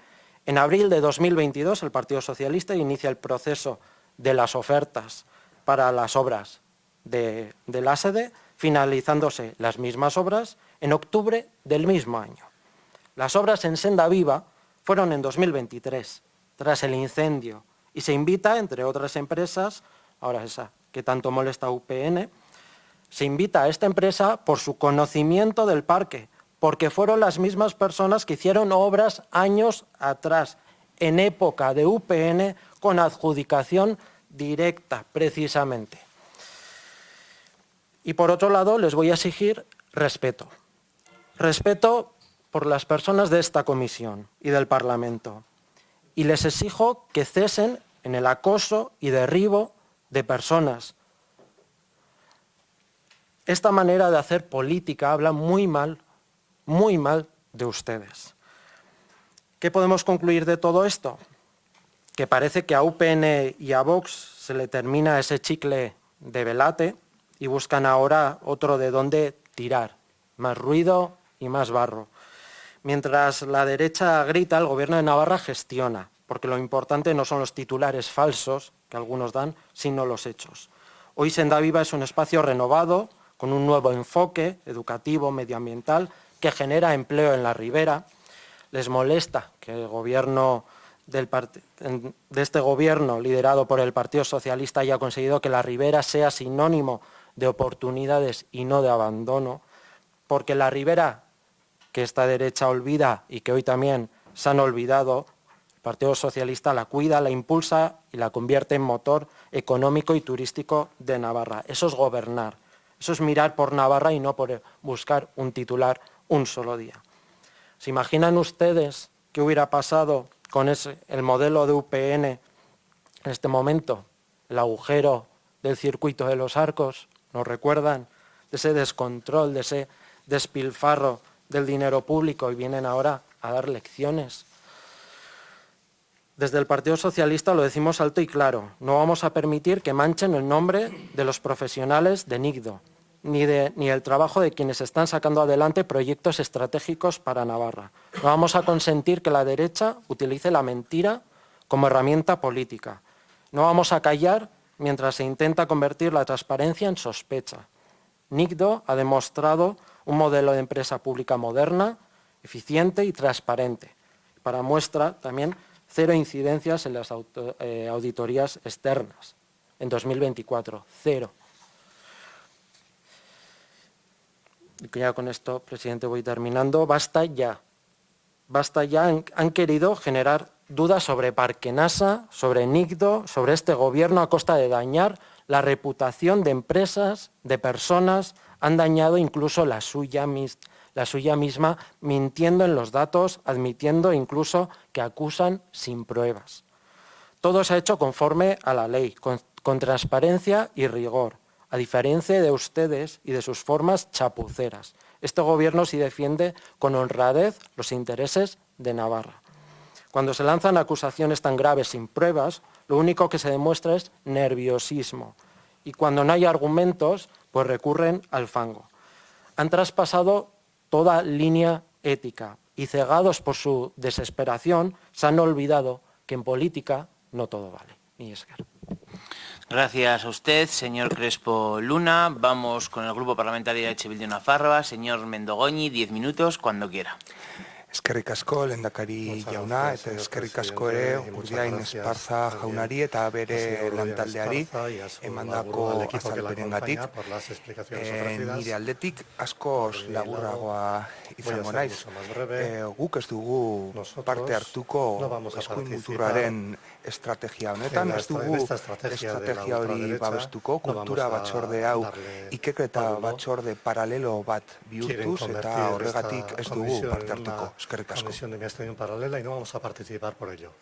En abril de 2022 el Partido Socialista inicia el proceso de las ofertas para las obras de la sede, finalizándose las mismas obras en octubre del mismo año. Las obras en Senda Viva fueron en 2023, tras el incendio, y se invita, entre otras empresas, ahora esa que tanto molesta a UPN, se invita a esta empresa por su conocimiento del parque, porque fueron las mismas personas que hicieron obras años atrás, en época de UPN, con adjudicación directa, precisamente. Y por otro lado, les voy a exigir respeto. Respeto por las personas de esta comisión y del Parlamento. Y les exijo que cesen en el acoso y derribo de personas. Esta manera de hacer política habla muy mal de ustedes. ¿Qué podemos concluir de todo esto? Que parece que a UPN y a Vox se le termina ese chicle de velate y buscan ahora otro de dónde tirar, más ruido y más barro. Mientras la derecha grita, el Gobierno de Navarra gestiona, porque lo importante no son los titulares falsos que algunos dan, sino los hechos. Hoy Senda Viva es un espacio renovado, con un nuevo enfoque educativo, medioambiental, que genera empleo en la ribera. Les molesta que el gobierno de este gobierno, liderado por el Partido Socialista, haya conseguido que la ribera sea sinónimo de oportunidades y no de abandono, porque la ribera que esta derecha olvida y que hoy también se han olvidado, el Partido Socialista la cuida, la impulsa y la convierte en motor económico y turístico de Navarra. Eso es gobernar, eso es mirar por Navarra y no por buscar un titular un solo día. ¿Se imaginan ustedes qué hubiera pasado con el modelo de UPN en este momento? El agujero del circuito de los Arcos, ¿nos recuerdan? De ese descontrol, de ese despilfarro del dinero público, y vienen ahora a dar lecciones. Desde el Partido Socialista lo decimos alto y claro, no vamos a permitir que manchen el nombre de los profesionales de NICDO, ni el trabajo de quienes están sacando adelante proyectos estratégicos para Navarra. No vamos a consentir que la derecha utilice la mentira como herramienta política. No vamos a callar mientras se intenta convertir la transparencia en sospecha. NICDO ha demostrado un modelo de empresa pública moderna, eficiente y transparente. Para muestra, también, 0 incidencias en las auditorías externas. En 2024, 0. Y ya con esto, presidente, voy terminando. Basta ya. Basta ya. Han querido generar dudas sobre Parkenasa, sobre NICDO, sobre este gobierno a costa de dañar la reputación de empresas, de personas. Han dañado incluso la suya misma, mintiendo en los datos, admitiendo incluso que acusan sin pruebas. Todo se ha hecho conforme a la ley, con transparencia y rigor, a diferencia de ustedes y de sus formas chapuceras. Este gobierno sí defiende con honradez los intereses de Navarra. Cuando se lanzan acusaciones tan graves sin pruebas, lo único que se demuestra es nerviosismo. Y cuando no hay argumentos, pues recurren al fango. Han traspasado toda línea ética y, cegados por su desesperación, se han olvidado que en política no todo vale. Ni esker. Gracias a usted, señor Crespo Luna. Vamos con el Grupo Parlamentario de EH Bildu Nafarroa. Señor Mendogoñi, 10 minutos, cuando quiera. Eskerrik asko, lehendakari jauna, eta eskerrik asko ere Urdiain Esparza jaunari eta bere lantaldeari emandako azalpenengatik. Nire aldetik askoz laburragoa izango naiz. Guk ez dugu parte hartuko eskuin muturraren estrategia honetan, ez dugu estrategia hori babestuko, kultura batzorde hau ikerketa batzorde paralelo bat bihurtuz eta horregatik ez dugu parte hartuko. Comisión de investigación paralela y no vamos a participar por ello.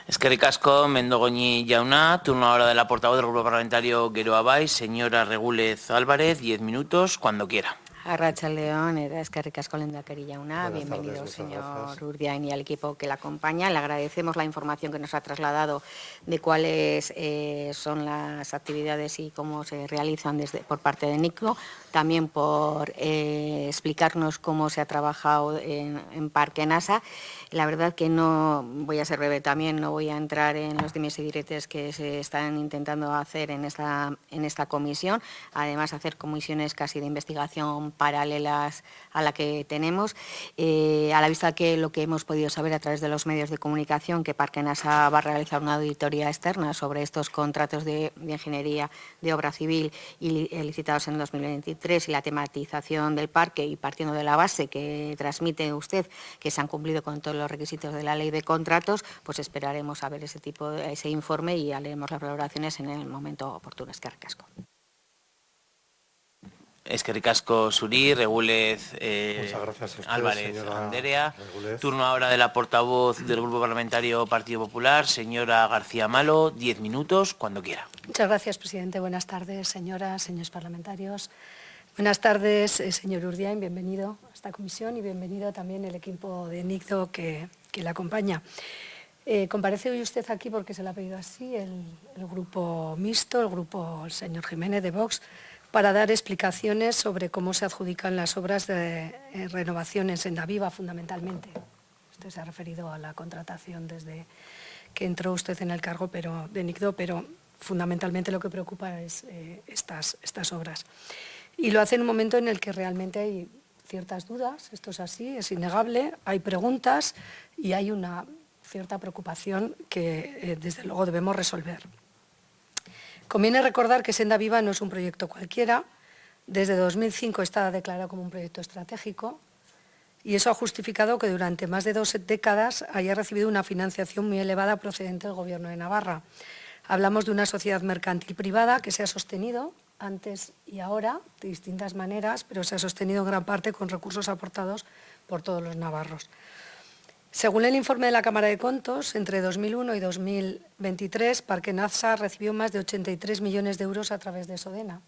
Eskerrik asko, Mendogoñi jauna. Turno ahora de la portavoz del Grupo Parlamentario Geroa Bai, señora Regúlez Álvarez, 10 minutos, cuando quiera. Arratsaldeon, eta eskerrik asko lehendakari jauna. Bienvenido, señor Urdiain, y al equipo que le acompaña. Le agradecemos la información que nos ha trasladado de cuáles son las actividades y cómo se realizan por parte de NICDO. También por explicarnos cómo se ha trabajado en Parkenasa. La verdad que no, voy a ser breve también, no voy a entrar en los dimes y diretes que se están intentando hacer en esta comisión. Además, hacer comisiones casi de investigación paralelas a la que tenemos. A la vista que lo que hemos podido saber a través de los medios de comunicación, que Parkenasa va a realizar una auditoría externa sobre estos contratos de ingeniería de obra civil licitados en 2023 y la tematización del parque, y partiendo de la base que transmite usted que se han cumplido con todos los requisitos de la ley de contratos, pues esperaremos a ver ese informe y haremos las valoraciones en el momento oportuno. Eskerrik asko. Eskerrik asko zuri, Regúlez Álvarez Anderea. Turno ahora de la portavoz del Grupo Parlamentario Partido Popular, señora García Malo, 10 minutos, cuando quiera. Muchas gracias, presidente. Buenas tardes, señoras, señores parlamentarios. Buenas tardes, señor Urdiain, bienvenido a esta comisión y bienvenido también el equipo de NICDO que le acompaña. Comparece hoy usted aquí porque se le ha pedido así el grupo mixto, el señor Jiménez de Vox, para dar explicaciones sobre cómo se adjudican las obras de renovación en Sendaviva, fundamentalmente. Usted se ha referido a la contratación desde que entró usted en el cargo de NICDO, pero fundamentalmente lo que preocupa es estas obras. Y lo hace en un momento en el que realmente hay ciertas dudas, esto es así, es innegable, hay preguntas y hay una cierta preocupación que desde luego debemos resolver. Conviene recordar que Sendaviva no es un proyecto cualquiera. Desde 2005 está declarado como un proyecto estratégico y eso ha justificado que durante más de 2 décadas haya recibido una financiación muy elevada procedente del Gobierno de Navarra. Hablamos de una sociedad mercantil privada que se ha sostenido antes y ahora de distintas maneras, pero se ha sostenido en gran parte con recursos aportados por todos los navarros. Según el informe de la Cámara de Contos, entre 2001 y 2023, Parque Nasa recibió más de 83 millones de euros a través de Sodena,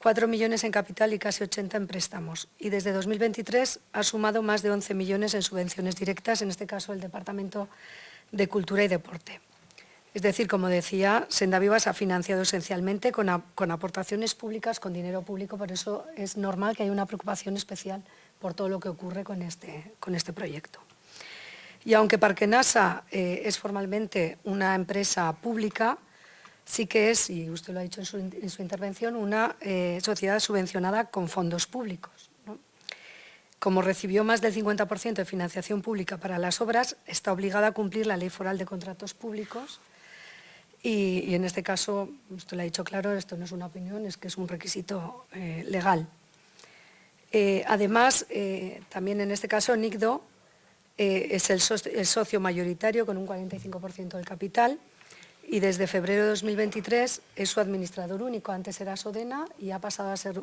4 millones en capital y casi 80 en préstamos. Y desde 2023 ha sumado más de 11 millones en subvenciones directas, en este caso el Departamento de Cultura y Deporte. Es decir, como decía, Sendaviva se ha financiado esencialmente con aportaciones públicas, con dinero público, por eso es normal que haya una preocupación especial por todo lo que ocurre con este proyecto. Y aunque Parque Nasa es formalmente una empresa pública, sí que es, y usted lo ha dicho en su intervención, una sociedad subvencionada con fondos públicos, ¿no? Como recibió más del 50% de financiación pública para las obras, está obligada a cumplir la Ley Foral de Contratos Públicos y en este caso, usted lo ha dicho claro, esto no es una opinión, es que es un requisito legal. Además, también en este caso, NICDO es el socio mayoritario con un 45% del capital y desde febrero de 2023 es su administrador único. Antes era Sodena y ha pasado a ser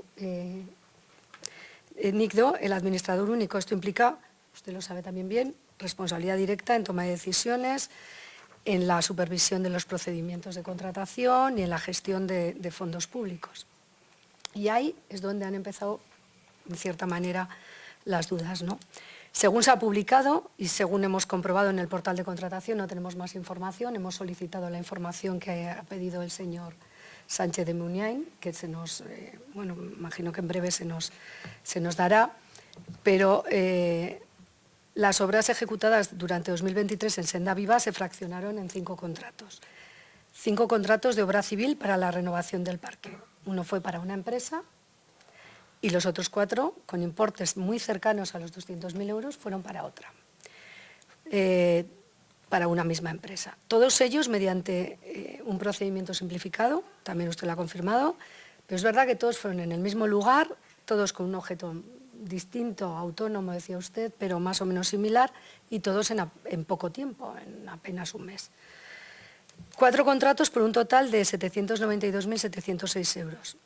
NICDO el administrador único. Esto implica, usted lo sabe también bien, responsabilidad directa en toma de decisiones, en la supervisión de los procedimientos de contratación y en la gestión de fondos públicos. Y ahí es donde han empezado, en cierta manera, las dudas, ¿no? Según se ha publicado y según hemos comprobado en el portal de contratación, no tenemos más información, hemos solicitado la información que ha pedido el señor Sánchez de Muniain, que se nos, bueno, imagino que en breve se nos dará, pero las obras ejecutadas durante 2023 en Sendaviva se fraccionaron en 5 contratos. 5 contratos de obra civil para la renovación del parque. Uno fue para una empresa, y los otros 4, con importes muy cercanos a los 200.000 euros, fueron para otra, para una misma empresa. Todos ellos mediante un procedimiento simplificado, también usted lo ha confirmado, pero es verdad que todos fueron en el mismo lugar, todos con un objeto distinto, autónomo, decía usted, pero más o menos similar, y todos en poco tiempo, en apenas un mes. 4 contratos por un total de 792.706 euros.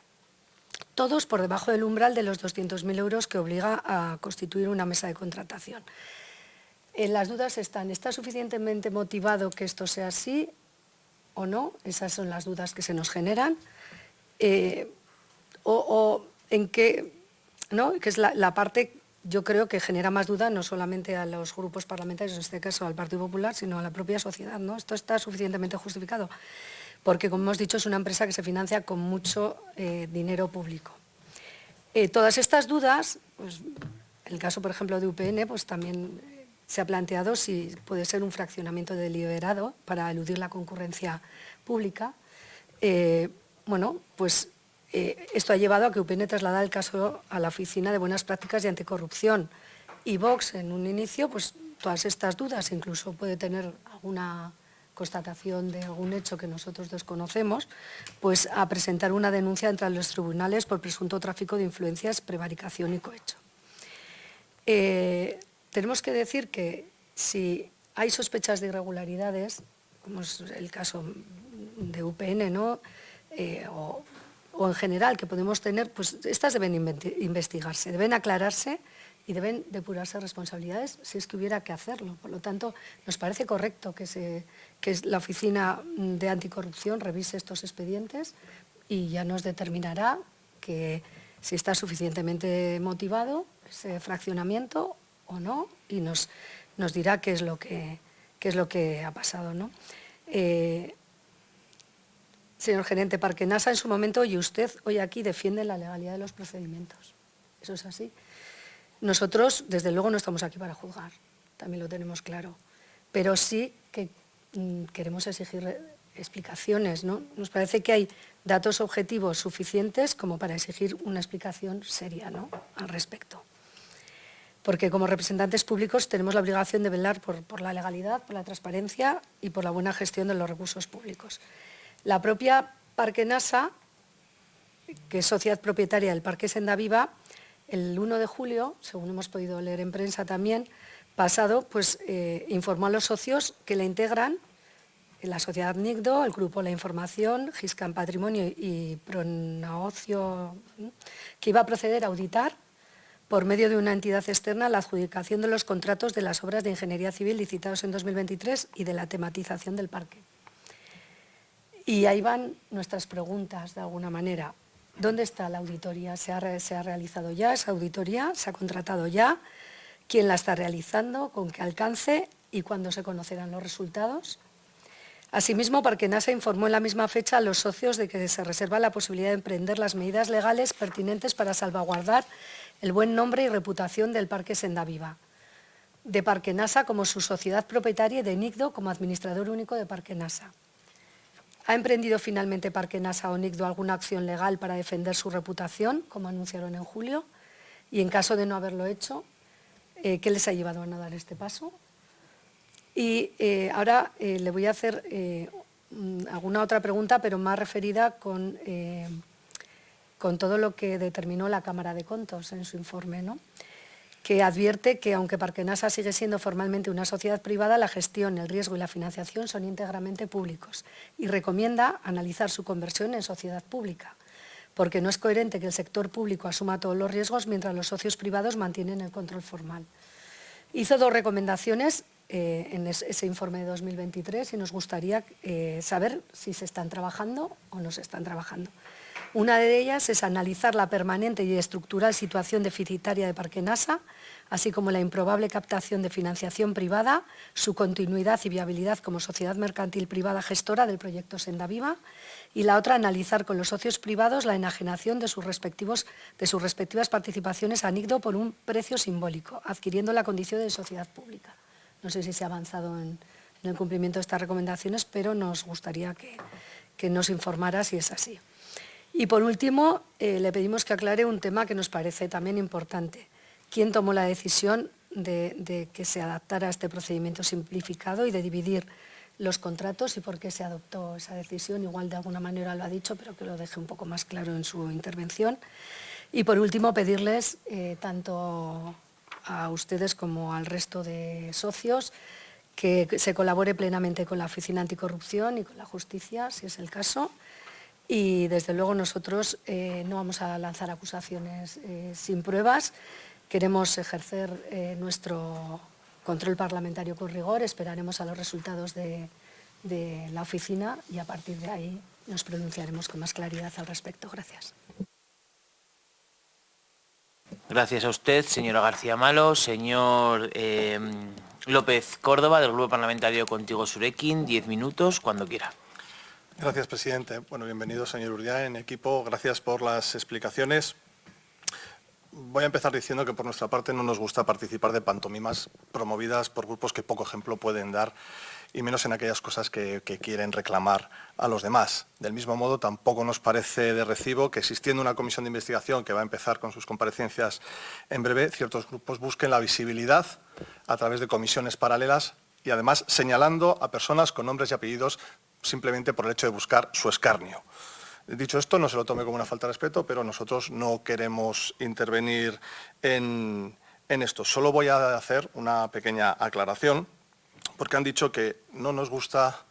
Todos por debajo del umbral de los 200.000 euros que obliga a constituir una mesa de contratación. Las dudas están, ¿está suficientemente motivado que esto sea así o no? Esas son las dudas que se nos generan. O en qué, ¿no? Que es la parte, yo creo, que genera más duda no solamente a los grupos parlamentarios, en este caso al Partido Popular, sino a la propia sociedad, ¿no? ¿Esto está suficientemente justificado? Porque, como hemos dicho, es una empresa que se financia con mucho dinero público. Todas estas dudas, pues, el caso, por ejemplo, de UPN, pues también se ha planteado si puede ser un fraccionamiento deliberado para eludir la concurrencia pública. Bueno, pues esto ha llevado a que UPN trasladara el caso a la Oficina de Buenas Prácticas y Anticorrupción. Y Vox, en un inicio, pues todas estas dudas, incluso puede tener alguna constatación de algún hecho que nosotros desconocemos, pues a presentar una denuncia ante los tribunales por presunto tráfico de influencias, prevaricación y cohecho. Tenemos que decir que si hay sospechas de irregularidades, como es el caso de UPN, ¿no? O en general que podemos tener, pues estas deben investigarse, deben aclararse y deben depurarse responsabilidades si es que hubiera que hacerlo. Por lo tanto, nos parece correcto que la Oficina de Anticorrupción revise estos expedientes y ya nos determinará que si está suficientemente motivado ese fraccionamiento o no, y nos dirá qué es lo que ha pasado, ¿no? señor gerente, Parquenasa en su momento y usted hoy aquí defienden la legalidad de los procedimientos. Eso es así. Nosotros, desde luego, no estamos aquí para juzgar, también lo tenemos claro, pero sí que queremos exigir explicaciones, ¿no? Nos parece que hay datos objetivos suficientes como para exigir una explicación seria, ¿no?, al respecto. Porque como representantes públicos tenemos la obligación de velar por la legalidad, por la transparencia y por la buena gestión de los recursos públicos. La propia Parquenasa, que es sociedad propietaria del Parque Sendaviva, el 1 de julio, según hemos podido leer en prensa también, pasado, pues informó a los socios que la integran la sociedad NICDO, el Grupo La Información, Giscam Patrimonio y Pronaocio, que iba a proceder a auditar por medio de una entidad externa la adjudicación de los contratos de las obras de ingeniería civil licitados en 2023 y de la tematización del parque. Y ahí van nuestras preguntas, de alguna manera. ¿Dónde está la auditoría? ¿Se ha realizado ya esa auditoría? ¿Se ha contratado ya? ¿Quién la está realizando? ¿Con qué alcance? ¿Y cuándo se conocerán los resultados? Asimismo, Parquenasa informó en la misma fecha a los socios de que se reserva la posibilidad de emprender las medidas legales pertinentes para salvaguardar el buen nombre y reputación del Parque Sendaviva, de Parquenasa como su sociedad propietaria y de NICDO como administrador único de Parquenasa. ¿Ha emprendido finalmente Parquenasa o NICDO alguna acción legal para defender su reputación, como anunciaron en julio? Y en caso de no haberlo hecho, ¿qué les ha llevado a no dar este paso? Y ahora le voy a hacer alguna otra pregunta, pero más referida con todo lo que determinó la Cámara de Contos en su informe, ¿no?, que advierte que, aunque Parquenasa sigue siendo formalmente una sociedad privada, la gestión, el riesgo y la financiación son íntegramente públicos y recomienda analizar su conversión en sociedad pública, porque no es coherente que el sector público asuma todos los riesgos mientras los socios privados mantienen el control formal. Hizo dos recomendaciones en ese informe de 2023 y nos gustaría saber si se están trabajando o no se están trabajando. Una de ellas es analizar la permanente y estructural situación deficitaria de Parquenasa, así como la improbable captación de financiación privada, su continuidad y viabilidad como sociedad mercantil privada gestora del proyecto Sendaviva, y la otra, analizar con los socios privados la enajenación de sus respectivas participaciones a NICDO por un precio simbólico, adquiriendo la condición de sociedad pública. No sé si se ha avanzado en el cumplimiento de estas recomendaciones, pero nos gustaría que nos informara si es así. Y por último, le pedimos que aclare un tema que nos parece también importante. ¿Quién tomó la decisión de que se adaptara a este procedimiento simplificado y de dividir los contratos y por qué se adoptó esa decisión? Igual de alguna manera lo ha dicho, pero que lo deje un poco más claro en su intervención. Y por último, pedirles tanto a ustedes como al resto de socios que se colabore plenamente con la Oficina Anticorrupción y con la Justicia, si es el caso. Y desde luego nosotros no vamos a lanzar acusaciones sin pruebas. Queremos ejercer nuestro control parlamentario con rigor, esperaremos a los resultados de la oficina y a partir de ahí nos pronunciaremos con más claridad al respecto. Gracias. Gracias a usted, señora García Malo. Señor López Córdoba, del Grupo Parlamentario Contigo Surekin, 10 minutos, cuando quiera. Gracias, presidente. Bueno, bienvenido, señor Urdiain, equipo. Gracias por las explicaciones. Voy a empezar diciendo que por nuestra parte no nos gusta participar de pantomimas promovidas por grupos que poco ejemplo pueden dar y menos en aquellas cosas que quieren reclamar a los demás. Del mismo modo, tampoco nos parece de recibo que, existiendo una comisión de investigación que va a empezar con sus comparecencias en breve, ciertos grupos busquen la visibilidad a través de comisiones paralelas y además señalando a personas con nombres y apellidos simplemente por el hecho de buscar su escarnio. Dicho esto, no se lo tome como una falta de respeto, pero nosotros no queremos intervenir en esto. Solo voy a hacer una pequeña aclaración, porque han dicho que no nos gusta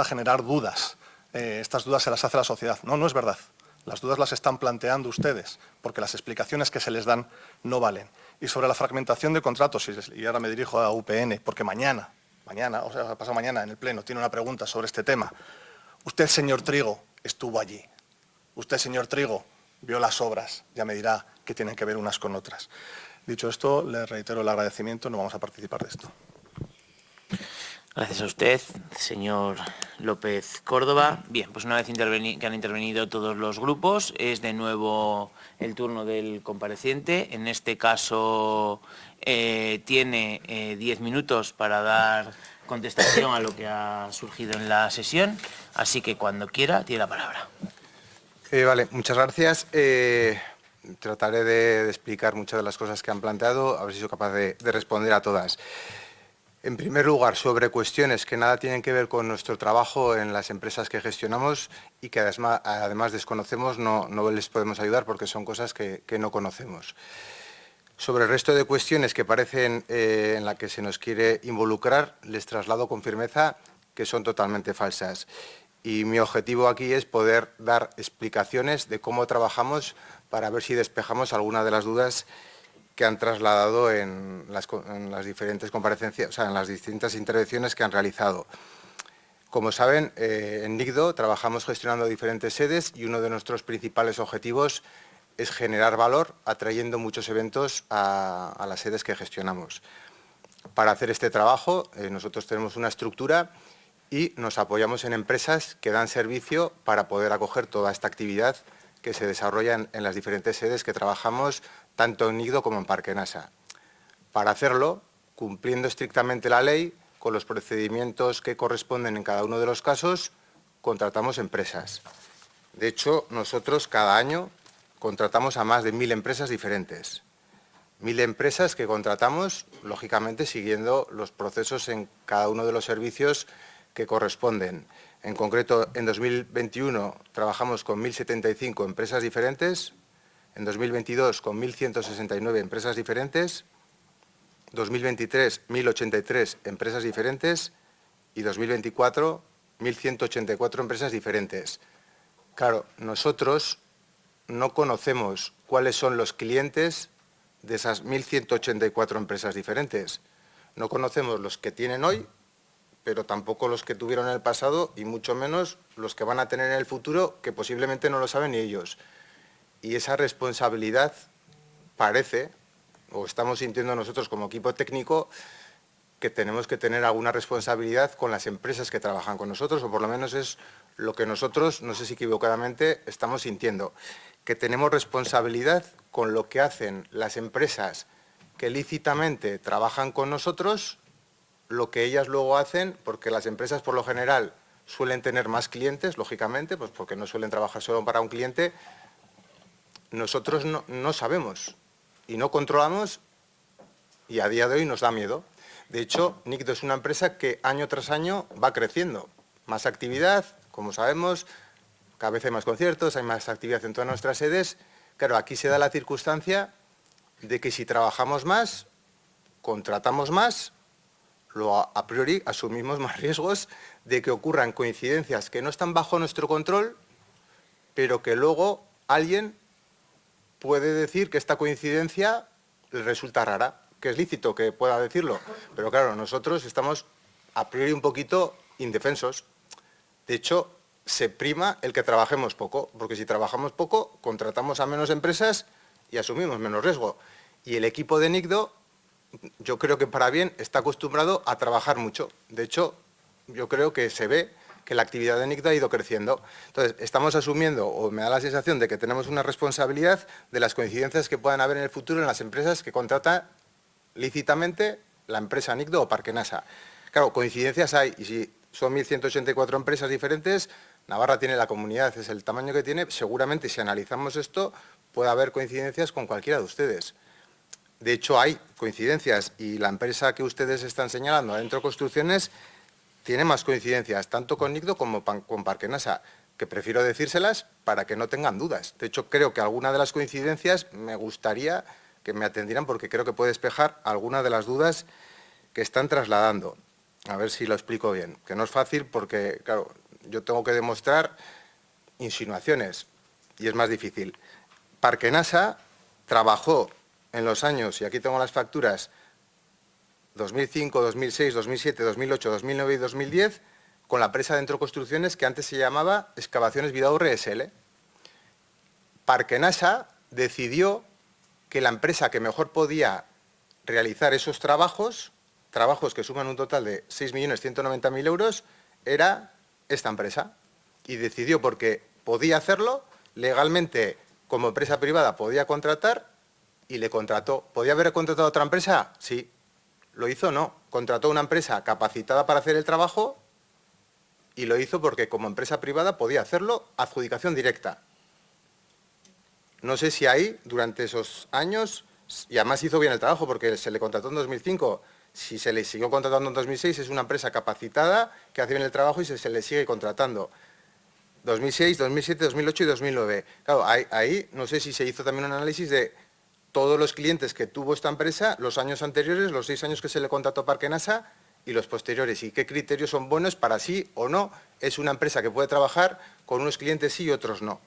generar dudas. Estas dudas se las hace la sociedad. No, no es verdad. Las dudas las están planteando ustedes, porque las explicaciones que se les dan no valen. Y sobre la fragmentación de contratos, y ahora me dirijo a UPN, porque mañana, o sea, pasado mañana en el Pleno, tiene una pregunta sobre este tema. Usted, señor Trigo, estuvo allí. Usted, señor Trigo, vio las obras. Ya me dirá qué tienen que ver unas con otras. Dicho esto, le reitero el agradecimiento. No vamos a participar de esto. Gracias a usted, señor López Córdoba. Bien, pues una vez que han intervenido todos los grupos, es de nuevo el turno del compareciente. En este caso tiene 10 minutos para dar contestación a lo que ha surgido en la sesión, así que cuando quiera tiene la palabra. Vale, muchas gracias. Trataré de explicar muchas de las cosas que han planteado, a ver si soy capaz de responder a todas. En primer lugar, sobre cuestiones que nada tienen que ver con nuestro trabajo en las empresas que gestionamos y que además desconocemos, no les podemos ayudar porque son cosas que no conocemos. Sobre el resto de cuestiones que parecen en las que se nos quiere involucrar, les traslado con firmeza que son totalmente falsas. Y mi objetivo aquí es poder dar explicaciones de cómo trabajamos para ver si despejamos alguna de las dudas que han trasladado en las diferentes comparecencias, o sea, en las distintas intervenciones que han realizado. Como saben, en NICDO trabajamos gestionando diferentes sedes y uno de nuestros principales objetivos es generar valor atrayendo muchos eventos a las sedes que gestionamos. Para hacer este trabajo, nosotros tenemos una estructura y nos apoyamos en empresas que dan servicio para poder acoger toda esta actividad que se desarrolla en las diferentes sedes que trabajamos, tanto en NICDO como en Parque NASA. Para hacerlo, cumpliendo estrictamente la ley, con los procedimientos que corresponden en cada uno de los casos, contratamos empresas. De hecho, nosotros cada año contratamos a más de 1000 empresas diferentes. 1000 empresas que contratamos, lógicamente, siguiendo los procesos en cada uno de los servicios que corresponden. En concreto, en 2021 trabajamos con 1075 empresas diferentes, en 2022 con 1169 empresas diferentes, 2023 1083 empresas diferentes y 2024 1184 empresas diferentes. Claro, nosotros no conocemos cuáles son los clientes de esas 1184 empresas diferentes. No conocemos los que tienen hoy, pero tampoco los que tuvieron en el pasado y mucho menos los que van a tener en el futuro, que posiblemente no lo saben ni ellos. Y esa responsabilidad parece, o estamos sintiendo nosotros como equipo técnico, que tenemos que tener alguna responsabilidad con las empresas que trabajan con nosotros, o por lo menos es lo que nosotros, no sé si equivocadamente, estamos sintiendo. Que tenemos responsabilidad con lo que hacen las empresas que lícitamente trabajan con nosotros, lo que ellas luego hacen, porque las empresas por lo general suelen tener más clientes, lógicamente, pues porque no suelen trabajar solo para un cliente. Nosotros no sabemos y no controlamos y a día de hoy nos da miedo. De hecho, NICDO es una empresa que año tras año va creciendo. Más actividad, como sabemos, cada vez hay más conciertos, hay más actividad en todas nuestras sedes. Claro, aquí se da la circunstancia de que si trabajamos más, contratamos más, a priori asumimos más riesgos de que ocurran coincidencias que no están bajo nuestro control, pero que luego alguien puede decir que esta coincidencia le resulta rara, que es lícito que pueda decirlo, pero claro, nosotros estamos a priori un poquito indefensos. De hecho, se prima el que trabajemos poco, porque si trabajamos poco, contratamos a menos empresas y asumimos menos riesgo. Y el equipo de NICDO, yo creo que para bien, está acostumbrado a trabajar mucho. De hecho, yo creo que se ve que la actividad de NICDO ha ido creciendo. Entonces, estamos asumiendo, o me da la sensación de que tenemos una responsabilidad de las coincidencias que puedan haber en el futuro en las empresas que contrata lícitamente la empresa NICDO o Parque NASA. Claro, coincidencias hay, y si son 1184 empresas diferentes, Navarra tiene la comunidad, es el tamaño que tiene, seguramente si analizamos esto puede haber coincidencias con cualquiera de ustedes. De hecho, hay coincidencias y la empresa que ustedes están señalando, Adentro Construcciones, tiene más coincidencias, tanto con NICDO como con Parque NASA, que prefiero decírselas para que no tengan dudas. De hecho, creo que alguna de las coincidencias me gustaría que me atendieran porque creo que puede despejar alguna de las dudas que están trasladando. A ver si lo explico bien, que no es fácil porque, claro, yo tengo que demostrar insinuaciones y es más difícil. Parque NASA trabajó en los años, y aquí tengo las facturas, 2005, 2006, 2007, 2008, 2009 y 2010, con la empresa Adentro Construcciones que antes se llamaba Excavaciones Vidaurre SL. Parque NASA decidió que la empresa que mejor podía realizar esos trabajos trabajos que suman un total de 6.190.000 euros era esta empresa. Y decidió, porque podía hacerlo, legalmente como empresa privada podía contratar y le contrató. ¿Podía haber contratado a otra empresa? Sí. ¿Lo hizo? No. Contrató a una empresa capacitada para hacer el trabajo y lo hizo porque como empresa privada podía hacerlo, adjudicación directa. No sé si ahí, durante esos años, y además hizo bien el trabajo porque se le contrató en 2005, si se le siguió contratando en 2006, es una empresa capacitada que hace bien el trabajo y se le sigue contratando. 2006, 2007, 2008 y 2009. Claro, ahí no sé si se hizo también un análisis de todos los clientes que tuvo esta empresa, los años anteriores, los 6 años que se le contrató a Parquenasa y los posteriores, y qué criterios son buenos para sí o no. Es una empresa que puede trabajar con unos clientes sí y otros no.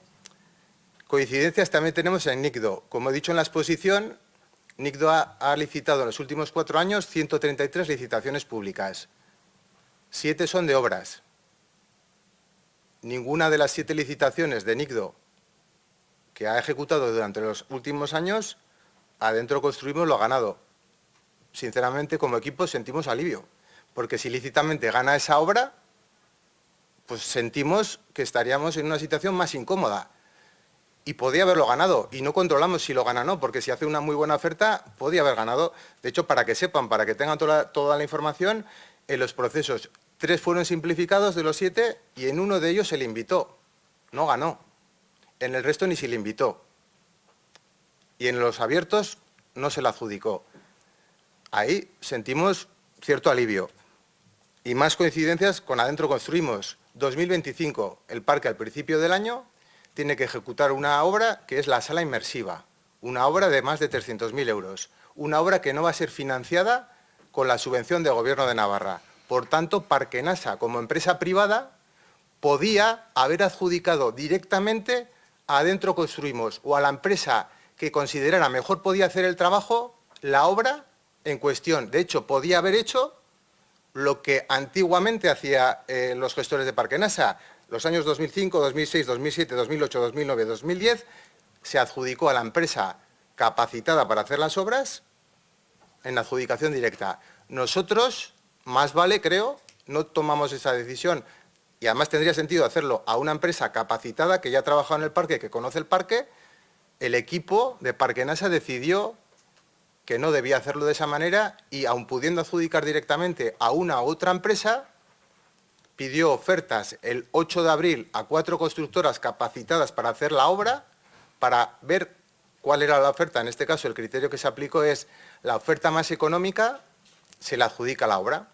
Coincidencias también tenemos en NICDO. Como he dicho en la exposición, NICDO ha licitado en los últimos 4 años 133 licitaciones públicas. 7 son de obras. Ninguna de las 7 licitaciones de NICDO que ha ejecutado durante los últimos años, Adentro Construimos lo ha ganado. Sinceramente, como equipo sentimos alivio, porque si lícitamente gana esa obra, pues sentimos que estaríamos en una situación más incómoda. Y podía haberlo ganado, y no controlamos si lo gana o no, porque si hace una muy buena oferta, podía haber ganado. De hecho, para que sepan, para que tengan toda la información, en los procesos 3 fueron simplificados de los 7 y en uno de ellos se le invitó, no ganó. En el resto ni se le invitó. Y en los abiertos no se le adjudicó. Ahí sentimos cierto alivio. Y más coincidencias con Adentro Construimos. 2025, el parque al principio del año tiene que ejecutar una obra que es la sala inmersiva, una obra de más de 300.000 euros, una obra que no va a ser financiada con la subvención del Gobierno de Navarra. Por tanto, Parquenasa, como empresa privada, podía haber adjudicado directamente a Adentro Construimos o a la empresa que considerara mejor podía hacer el trabajo, la obra en cuestión. De hecho, podía haber hecho lo que antiguamente hacían los gestores de Parquenasa. Los años 2005, 2006, 2007, 2008, 2009, 2010, se adjudicó a la empresa capacitada para hacer las obras en adjudicación directa. Nosotros, más vale, creo, no tomamos esa decisión y además tendría sentido hacerlo a una empresa capacitada que ya ha trabajado en el parque, que conoce el parque. El equipo de Parquenasa decidió que no debía hacerlo de esa manera y, aun pudiendo adjudicar directamente a una u otra empresa, pidió ofertas el 8 de abril a 4 constructoras capacitadas para hacer la obra, para ver cuál era la oferta. En este caso, el criterio que se aplicó es la oferta más económica, se le adjudica la obra.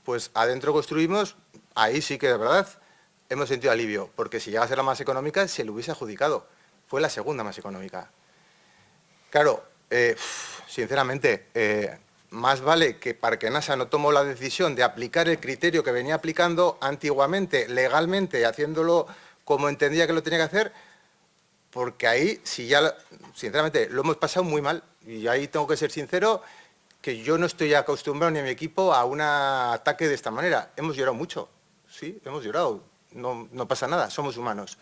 Pues Adentro Construimos, ahí sí que de verdad hemos sentido alivio, porque si llegase a la más económica, se le hubiese adjudicado. Fue la segunda más económica. Claro, sinceramente, más vale que Parquenasa no tomó la decisión de aplicar el criterio que venía aplicando antiguamente, legalmente, haciéndolo como entendía que lo tenía que hacer, porque ahí, si ya, sinceramente, lo hemos pasado muy mal. Y ahí tengo que ser sincero, que yo no estoy acostumbrado ni a mi equipo a un ataque de esta manera. Hemos llorado mucho, sí, hemos llorado, no pasa nada, somos humanos.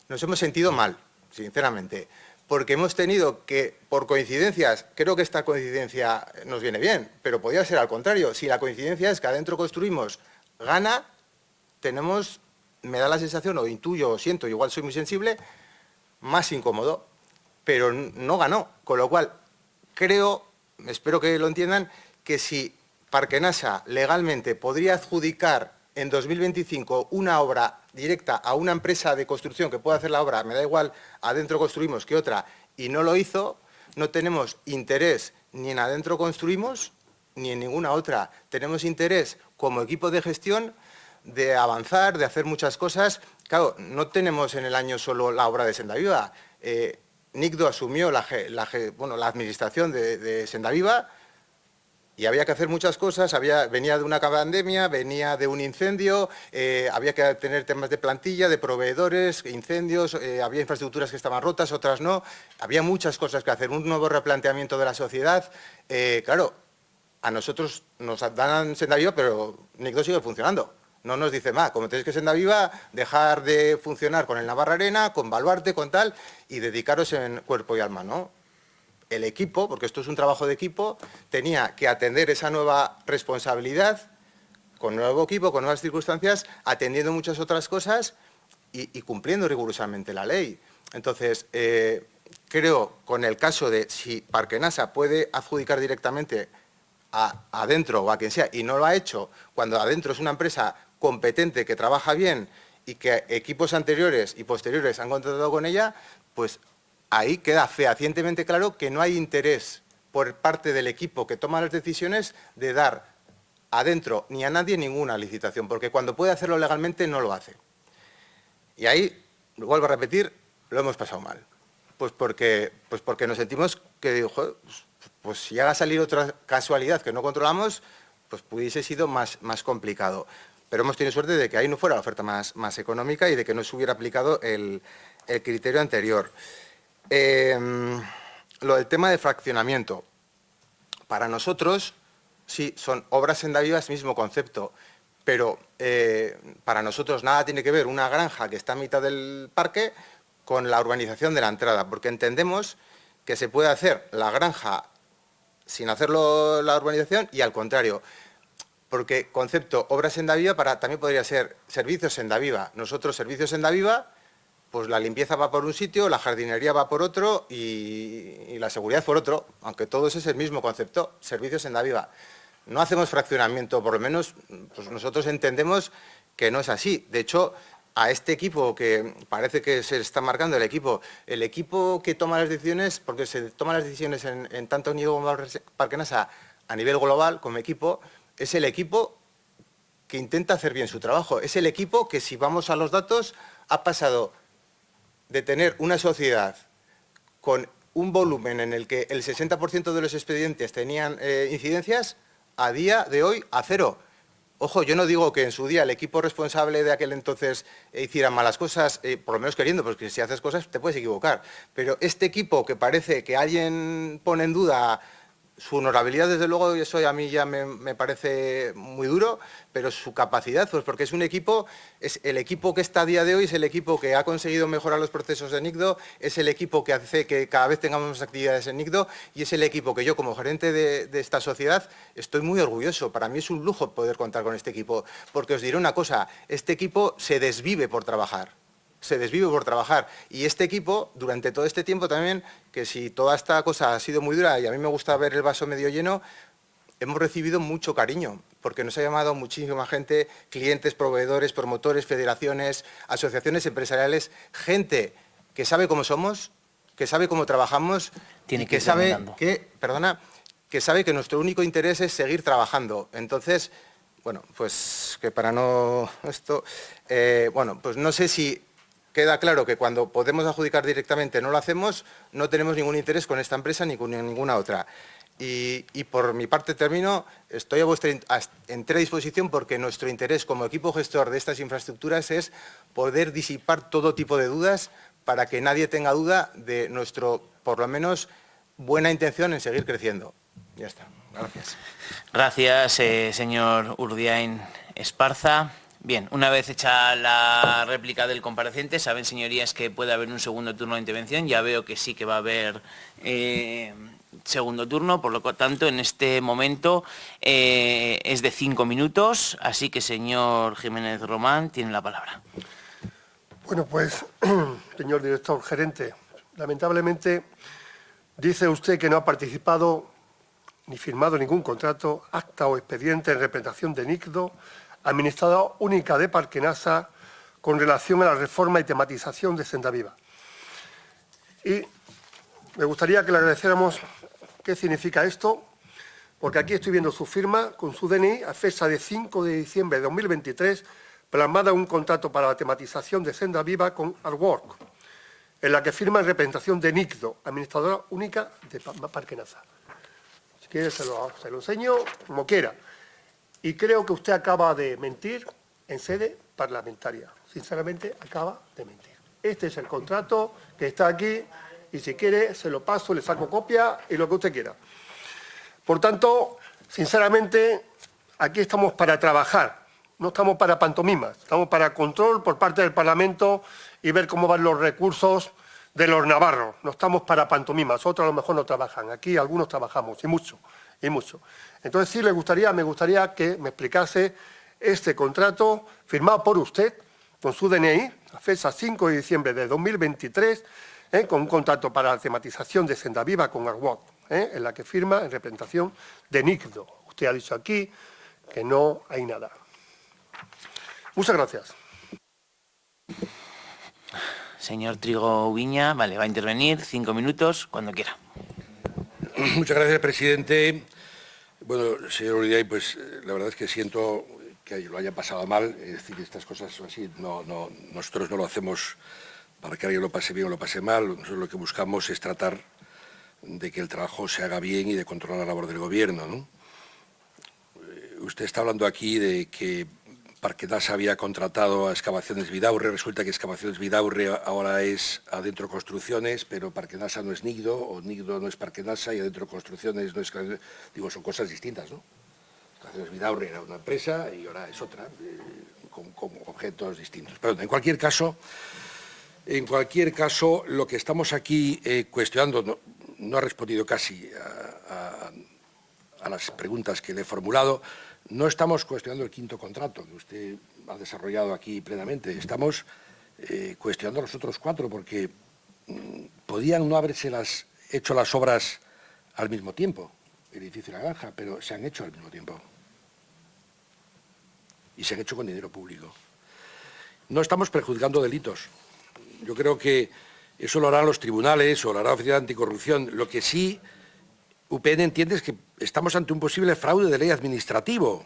Nos hemos sentido mal, sinceramente, porque hemos tenido que, por coincidencias, creo que esta coincidencia nos viene bien, pero podría ser al contrario. Si la coincidencia es que Adentro Construimos gana, tenemos, me da la sensación, o intuyo, o siento, igual soy muy sensible, más incómodo, pero no ganó. Con lo cual, creo, espero que lo entiendan, que si Parquenasa legalmente podría adjudicar en 2025 una obra directa a una empresa de construcción que pueda hacer la obra, me da igual Adentro Construimos que otra, y no lo hizo, no tenemos interés ni en Adentro Construimos ni en ninguna otra. Tenemos interés como equipo de gestión de avanzar, de hacer muchas cosas. Claro, no tenemos en el año solo la obra de Sendaviva. NICDO asumió la administración de Sendaviva y había que hacer muchas cosas. Venía de una pandemia, venía de un incendio, había que tener temas de plantilla, de proveedores, incendios, había infraestructuras que estaban rotas, otras no. Había muchas cosas que hacer, un nuevo replanteamiento de la sociedad. Claro, a nosotros nos dan Sendaviva, pero NICDO sigue funcionando. No nos dice, como tenéis que Sendaviva, dejar de funcionar con el Navarra Arena, con Baluarte, con tal, y dedicaros en cuerpo y alma, ¿no? el equipo, porque esto es un trabajo de equipo, tenía que atender esa nueva responsabilidad, con nuevo equipo, con nuevas circunstancias, atendiendo muchas otras cosas y cumpliendo rigurosamente la ley. Entonces, creo, con el caso de si Parkenasa puede adjudicar directamente a Adentro o a quien sea, y no lo ha hecho, cuando Adentro es una empresa competente, que trabaja bien y que equipos anteriores y posteriores han contratado con ella, pues ahí queda fehacientemente claro que no hay interés por parte del equipo que toma las decisiones de dar Adentro ni a nadie ninguna licitación, porque cuando puede hacerlo legalmente no lo hace. Y ahí, vuelvo a repetir, lo hemos pasado mal. Pues porque nos sentimos que, joder, pues si llega a salir otra casualidad que no controlamos, pues pudiese sido más complicado. Pero hemos tenido suerte de que ahí no fuera la oferta más económica y de que no se hubiera aplicado el criterio anterior. Lo del tema de fraccionamiento. Para nosotros, sí, son obras sendavivas, mismo concepto, pero para nosotros nada tiene que ver una granja que está a mitad del parque con la urbanización de la entrada, porque entendemos que se puede hacer la granja sin hacerlo la urbanización y al contrario, porque concepto obras sendaviva también podría ser servicios sendaviva. Nosotros servicios sendaviva, pues la limpieza va por un sitio, la jardinería va por otro y la seguridad por otro, aunque todo eso es el mismo concepto, servicios sendaviva. No hacemos fraccionamiento, por lo menos pues nosotros entendemos que no es así. De hecho, a este equipo que parece que se está marcando el equipo que toma las decisiones, porque se toman las decisiones en tanto Nido como Parkenasa a nivel global como equipo, es el equipo que intenta hacer bien su trabajo. Es el equipo que, si vamos a los datos, ha pasado de tener una sociedad con un volumen en el que el 60% de los expedientes tenían incidencias, a día de hoy a 0. Ojo, yo no digo que en su día el equipo responsable de aquel entonces hiciera malas cosas, por lo menos queriendo, porque si haces cosas te puedes equivocar. Pero este equipo que parece que alguien pone en duda su honorabilidad, desde luego, y eso a mí ya me parece muy duro, pero su capacidad, pues porque es un equipo, es el equipo que está a día de hoy, es el equipo que ha conseguido mejorar los procesos de NICDO, es el equipo que hace que cada vez tengamos más actividades en NICDO y es el equipo que yo, como gerente de esta sociedad, estoy muy orgulloso. Para mí es un lujo poder contar con este equipo, porque os diré una cosa, este equipo se desvive por trabajar. Y este equipo, durante todo este tiempo también, que si toda esta cosa ha sido muy dura y a mí me gusta ver el vaso medio lleno, hemos recibido mucho cariño, porque nos ha llamado muchísima gente, clientes, proveedores, promotores, federaciones, asociaciones empresariales, gente que sabe cómo somos, que sabe cómo trabajamos y que sabe que nuestro único interés es seguir trabajando. Entonces, bueno, pues que para no esto, pues no sé si queda claro que cuando podemos adjudicar directamente no lo hacemos, no tenemos ningún interés con esta empresa ni con ninguna otra. Y por mi parte termino, estoy a vuestra entera disposición porque nuestro interés como equipo gestor de estas infraestructuras es poder disipar todo tipo de dudas para que nadie tenga duda de nuestro, por lo menos, buena intención en seguir creciendo. Ya está. Gracias. Gracias, señor Urdiain Esparza. Bien, una vez hecha la réplica del compareciente, saben, señorías, que puede haber un segundo turno de intervención. Ya veo que sí que va a haber segundo turno, por lo tanto, en este momento es de 5 minutos, así que, señor Jiménez Román, tiene la palabra. Bueno, pues, señor director gerente, lamentablemente dice usted que no ha participado ni firmado ningún contrato, acta o expediente en representación de NICDO, Administradora Única de Parkenasa, con relación a la reforma y tematización de Sendaviva. Y me gustaría que le agradeciéramos qué significa esto, porque aquí estoy viendo su firma con su DNI a fecha de 5 de diciembre de 2023, plasmada un contrato para la tematización de Sendaviva con Artwork, en la que firma en representación de NICDO, Administradora Única de Parkenasa. Si quiere se lo enseño como quiera. Y creo que usted acaba de mentir en sede parlamentaria. Sinceramente, acaba de mentir. Este es el contrato que está aquí y si quiere se lo paso, le saco copia y lo que usted quiera. Por tanto, sinceramente, aquí estamos para trabajar, no estamos para pantomimas, estamos para control por parte del Parlamento y ver cómo van los recursos de los navarros. No estamos para pantomimas, otros a lo mejor no trabajan. Aquí algunos trabajamos, y mucho, y mucho. Entonces sí me gustaría que me explicase este contrato firmado por usted con su DNI, a fecha 5 de diciembre de 2023, con un contrato para la tematización de Senda Viva con Arwot, en la que firma en representación de NICDO. Usted ha dicho aquí que no hay nada. Muchas gracias. Señor Trigo Viña, vale, va a intervenir, 5 minutos, cuando quiera. Muchas gracias, presidente. Bueno, señor Urdiain, pues la verdad es que siento que lo haya pasado mal. Es decir, estas cosas son así. Nosotros no lo hacemos para que alguien lo pase bien o lo pase mal. Nosotros lo que buscamos es tratar de que el trabajo se haga bien y de controlar la labor del Gobierno, ¿no? Usted está hablando aquí de que Parquenasa había contratado a Excavaciones Vidaurre. Resulta que Excavaciones Vidaurre ahora es Adentro Construcciones, pero Parquenasa no es NICDO, o NICDO no es Parquenasa y Adentro Construcciones no es... Digo, son cosas distintas, ¿no? Excavaciones Vidaurre era una empresa y ahora es otra, con objetos distintos. Pero en cualquier caso, lo que estamos aquí cuestionando, no ha respondido casi a las preguntas que le he formulado. No estamos cuestionando el quinto contrato que usted ha desarrollado aquí plenamente. Estamos cuestionando los otros 4 porque podían no haberse hecho las obras al mismo tiempo, el edificio y la granja, pero se han hecho al mismo tiempo. Y se han hecho con dinero público. No estamos prejuzgando delitos. Yo creo que eso lo harán los tribunales o lo hará la Oficina Anticorrupción. Lo que sí UPN entiende es que estamos ante un posible fraude de ley administrativo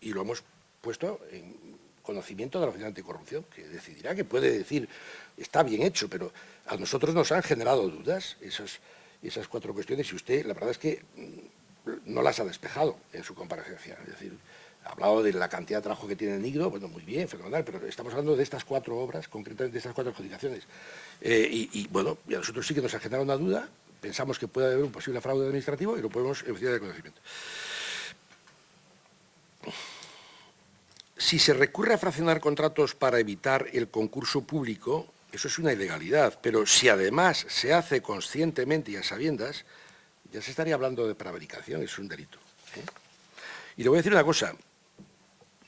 y lo hemos puesto en conocimiento de la Oficina Anticorrupción, que decidirá, que puede decir, está bien hecho, pero a nosotros nos han generado dudas esas 4 cuestiones y usted, la verdad es que no las ha despejado en su comparecencia. Es decir, ha hablado de la cantidad de trabajo que tiene el NICDO, bueno, muy bien, fenomenal, pero estamos hablando de estas 4 obras, concretamente de estas 4 adjudicaciones. Bueno, y a nosotros sí que nos ha generado una duda. Pensamos que puede haber un posible fraude administrativo y lo podemos evitar de conocimiento. Si se recurre a fraccionar contratos para evitar el concurso público, eso es una ilegalidad, pero si además se hace conscientemente y a sabiendas, ya se estaría hablando de prevaricación, es un delito. Y le voy a decir una cosa,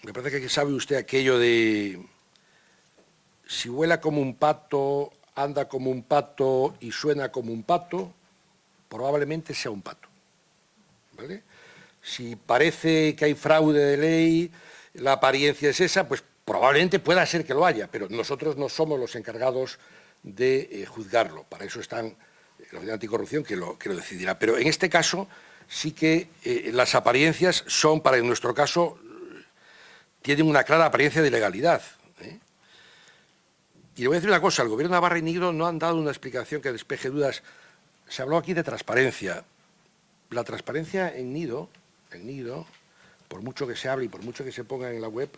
me parece que sabe usted aquello de si vuela como un pato, anda como un pato y suena como un pato, probablemente sea un pato, ¿vale? Si parece que hay fraude de ley, la apariencia es esa, pues probablemente pueda ser que lo haya, pero nosotros no somos los encargados de juzgarlo. Para eso están la Oficina Anticorrupción que lo decidirá. Pero en este caso sí que las apariencias son, para en nuestro caso, tienen una clara apariencia de ilegalidad. Y le voy a decir una cosa, el Gobierno de Navarra y NICDO no han dado una explicación que despeje dudas. Se habló aquí de transparencia. La transparencia en NICDO, por mucho que se hable y por mucho que se ponga en la web,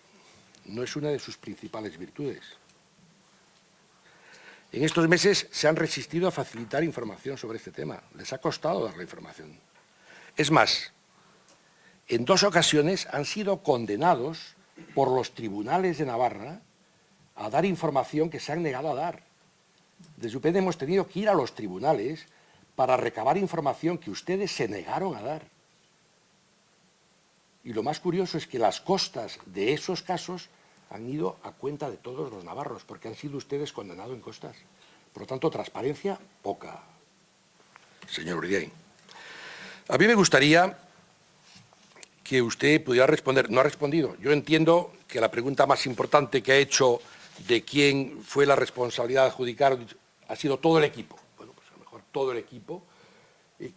no es una de sus principales virtudes. En estos meses se han resistido a facilitar información sobre este tema. Les ha costado dar la información. Es más, en 2 ocasiones han sido condenados por los tribunales de Navarra a dar información que se han negado a dar. Desde UPN hemos tenido que ir a los tribunales para recabar información que ustedes se negaron a dar. Y lo más curioso es que las costas de esos casos han ido a cuenta de todos los navarros, porque han sido ustedes condenados en costas. Por lo tanto, transparencia, poca. Señor Urdiain, a mí me gustaría que usted pudiera responder. No ha respondido. Yo entiendo que la pregunta más importante que ha hecho de quién fue la responsabilidad de adjudicar ha sido todo el equipo. Bueno, pues a lo mejor todo el equipo.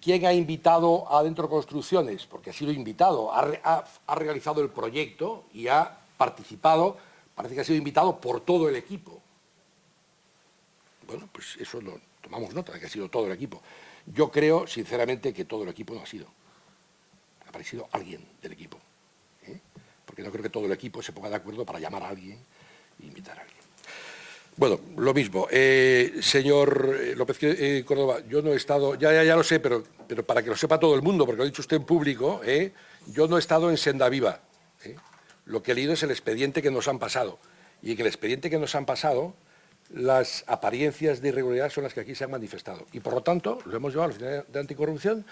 ¿Quién ha invitado a Adentro Construcciones? Porque ha sido invitado, ha realizado el proyecto y ha participado, parece que ha sido invitado por todo el equipo. Bueno, pues eso lo tomamos nota, de que ha sido todo el equipo. Yo creo, sinceramente, que todo el equipo no ha sido. Ha aparecido alguien del equipo. Porque no creo que todo el equipo se ponga de acuerdo para llamar a alguien e invitar a alguien. Bueno, lo mismo. Señor López Córdoba, yo no he estado, ya lo sé, pero para que lo sepa todo el mundo, porque lo ha dicho usted en público, yo no he estado en Senda Viva. Lo que he leído es el expediente que nos han pasado. Y en el expediente que nos han pasado las apariencias de irregularidad son las que aquí se han manifestado. Y, por lo tanto, lo hemos llevado a la Oficina de Anticorrupción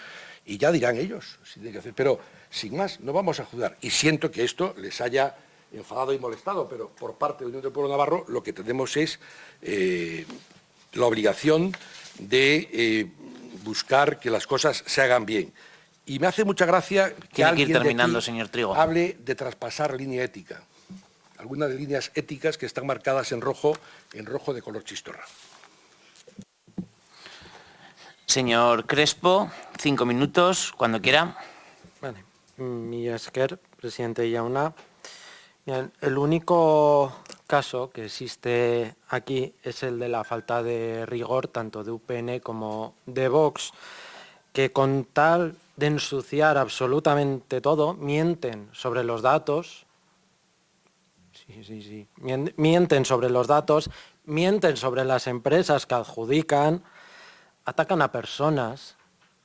y ya dirán ellos si tienen que hacer. Pero, sin más, no vamos a juzgar. Y siento que esto les haya enfadado y molestado, pero por parte de Unión del Pueblo Navarro lo que tenemos es la obligación de buscar que las cosas se hagan bien. Y me hace mucha gracia que alguien terminando, señor Trigo, hable de traspasar línea ética. Algunas líneas éticas que están marcadas en rojo de color chistorra. Señor Crespo, 5 minutos, cuando quiera. Vale. Mila esker, presidente Jauna. Bien, el único caso que existe aquí es el de la falta de rigor, tanto de UPN como de Vox, que con tal de ensuciar absolutamente todo, mienten sobre los datos. Mienten sobre los datos, mienten sobre las empresas que adjudican, atacan a personas,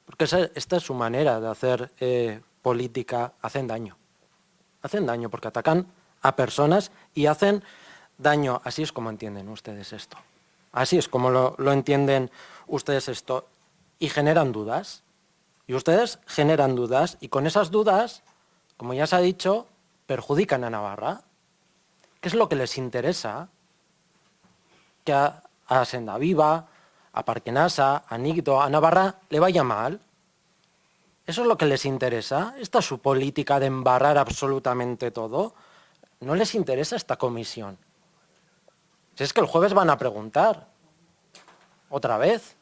porque esta es su manera de hacer política, hacen daño porque atacan a personas y hacen daño. Así es como entienden ustedes esto, así es como lo entienden ustedes esto, y generan dudas, y ustedes generan dudas, y con esas dudas, como ya se ha dicho, perjudican a Navarra. ¿Qué es lo que les interesa? Que a Sendaviva, a Parkenasa, a Nicdo, a Navarra le vaya mal. ¿Eso es lo que les interesa? ¿Esta es su política de embarrar absolutamente todo? ¿No les interesa esta comisión? Si es que el jueves van a preguntar. ¿Otra vez?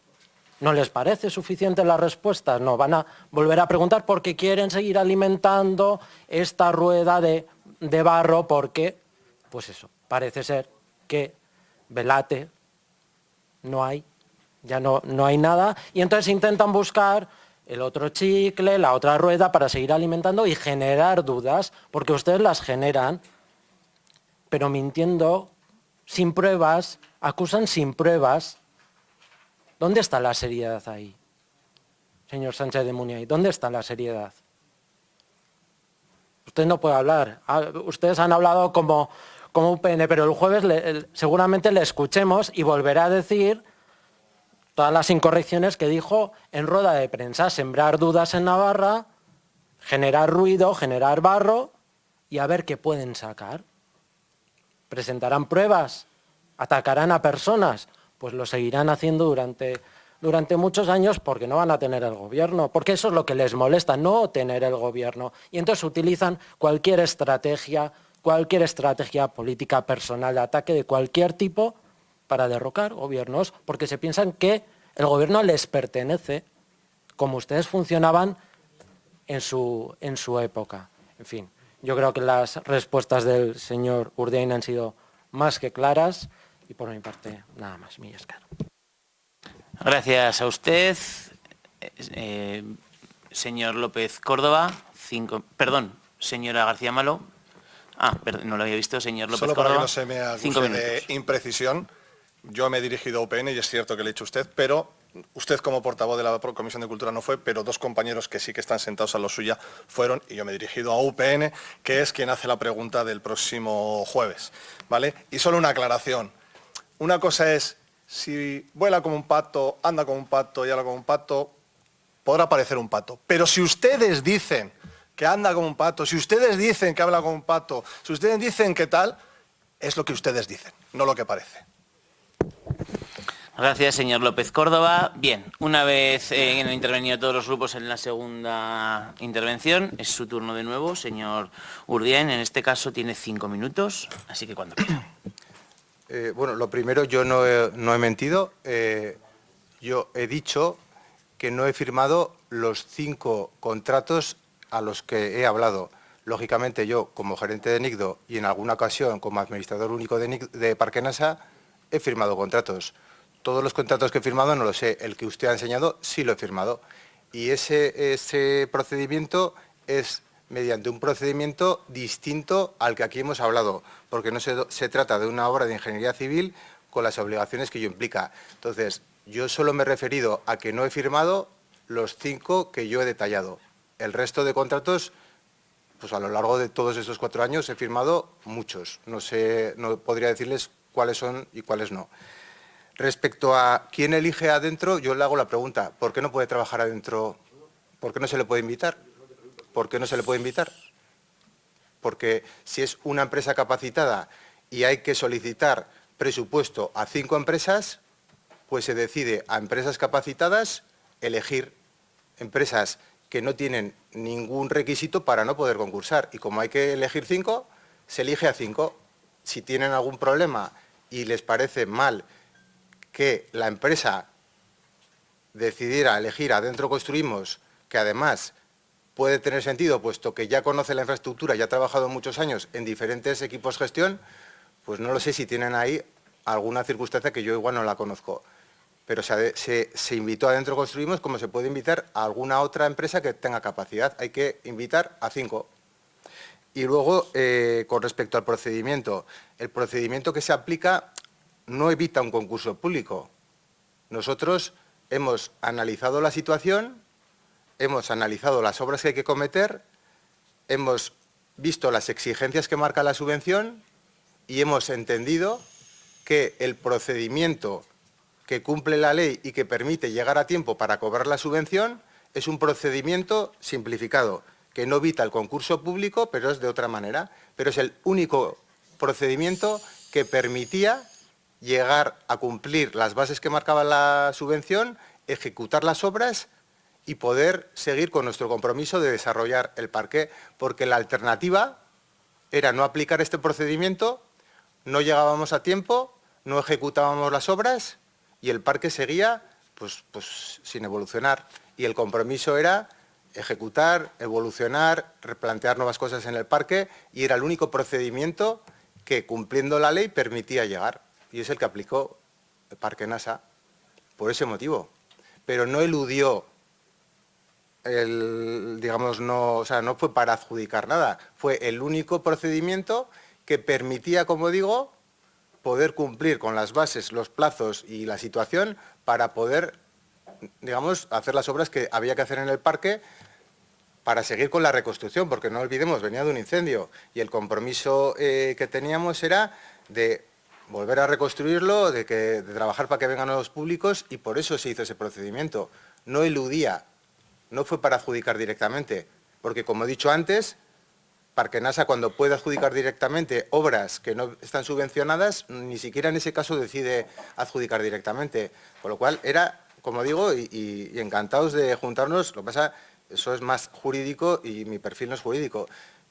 ¿No les parece suficiente las respuestas? No, van a volver a preguntar porque quieren seguir alimentando esta rueda de barro porque... Pues eso, parece ser que velate no hay, ya no hay nada, y entonces intentan buscar el otro chicle, la otra rueda para seguir alimentando y generar dudas, porque ustedes las generan, pero mintiendo, sin pruebas, acusan sin pruebas. ¿Dónde está la seriedad ahí, señor Sánchez de Muniain? ¿Dónde está la seriedad? Usted no puede hablar. Ustedes han hablado como UPN, pero el jueves seguramente le escuchemos y volverá a decir todas las incorrecciones que dijo en rueda de prensa: sembrar dudas en Navarra, generar ruido, generar barro, y a ver qué pueden sacar. ¿Presentarán pruebas? ¿Atacarán a personas? Pues lo seguirán haciendo durante muchos años, porque no van a tener el gobierno, porque eso es lo que les molesta, no tener el gobierno. Y entonces utilizan cualquier estrategia política personal de ataque de cualquier tipo para derrocar gobiernos, porque se piensan que el gobierno les pertenece, como ustedes funcionaban en su época. En fin, yo creo que las respuestas del señor Urdiain han sido más que claras, y por mi parte nada más. Mila esker. Gracias a usted. Señor López Córdoba, señora García Malo. Perdón, no lo había visto, señor López Solo Córdoba. para que no se me acuse de imprecisión, yo me he dirigido a UPN y es cierto que le he dicho usted, pero usted como portavoz de la Comisión de Cultura no fue, pero dos compañeros que sí que están sentados a lo suya fueron, y yo me he dirigido a UPN, que es quien hace la pregunta del próximo jueves, ¿vale? Y solo una aclaración. Una cosa es, si vuela como un pato, anda como un pato y habla como un pato, podrá parecer un pato. Pero si ustedes dicen que anda como un pato, si ustedes dicen que habla como un pato, si ustedes dicen que tal, es lo que ustedes dicen, no lo que parece. Gracias, señor López Córdoba. Bien, una vez han intervenido todos los grupos en la segunda intervención, es su turno de nuevo, señor Urdiain. En este caso tiene 5 minutos, así que cuando quiera. Bueno, lo primero, yo no he mentido. Yo he dicho que no he firmado los 5 contratos a los que he hablado. Lógicamente, yo, como gerente de Nicdo y en alguna ocasión como administrador único de Parkenasa, he firmado contratos. Todos los contratos que he firmado no lo sé. El que usted ha enseñado sí lo he firmado. Y ese procedimiento es mediante un procedimiento distinto al que aquí hemos hablado, porque no se trata de una obra de ingeniería civil con las obligaciones que ello implica. Entonces, yo solo me he referido a que no he firmado los 5 que yo he detallado. El resto de contratos, pues a lo largo de todos estos 4 años he firmado muchos. No podría decirles cuáles son y cuáles no. Respecto a quién elige adentro, yo le hago la pregunta, ¿por qué no puede trabajar adentro? ¿Por qué no se le puede invitar? ¿Por qué no se le puede invitar? Porque si es una empresa capacitada y hay que solicitar presupuesto a 5 empresas, pues se decide a empresas capacitadas elegir empresas que no tienen ningún requisito para no poder concursar. Y como hay que elegir 5, se elige a 5. Si tienen algún problema y les parece mal que la empresa decidiera elegir Adentro Construimos, que además puede tener sentido, puesto que ya conoce la infraestructura, ya ha trabajado muchos años en diferentes equipos de gestión, pues no lo sé si tienen ahí alguna circunstancia que yo igual no la conozco. Pero se invitó a Adentro Construimos como se puede invitar a alguna otra empresa que tenga capacidad. Hay que invitar a 5. Y luego, con respecto al procedimiento, el procedimiento que se aplica no evita un concurso público. Nosotros hemos analizado la situación, hemos analizado las obras que hay que cometer, hemos visto las exigencias que marca la subvención y hemos entendido que el procedimiento que cumple la ley y que permite llegar a tiempo para cobrar la subvención es un procedimiento simplificado, que no evita el concurso público, pero es de otra manera. Pero es el único procedimiento que permitía llegar a cumplir las bases que marcaba la subvención, ejecutar las obras y poder seguir con nuestro compromiso de desarrollar el parque, porque la alternativa era no aplicar este procedimiento, no llegábamos a tiempo, no ejecutábamos las obras y el parque seguía pues sin evolucionar. Y el compromiso era ejecutar, evolucionar, replantear nuevas cosas en el parque y era el único procedimiento que, cumpliendo la ley, permitía llegar. Y es el que aplicó el Parque NASA por ese motivo. Pero no eludió, no fue para adjudicar nada. Fue el único procedimiento que permitía, como digo, poder cumplir con las bases, los plazos y la situación para poder, hacer las obras que había que hacer en el parque para seguir con la reconstrucción, porque no olvidemos, venía de un incendio y el compromiso que teníamos era de volver a reconstruirlo, de trabajar para que vengan nuevos públicos y por eso se hizo ese procedimiento. No eludía, no fue para adjudicar directamente, porque como he dicho antes, Parque NASA cuando puede adjudicar directamente obras que no están subvencionadas, ni siquiera en ese caso decide adjudicar directamente. Con lo cual era, como digo, y encantados de juntarnos, lo que pasa, eso es más jurídico y mi perfil no es jurídico.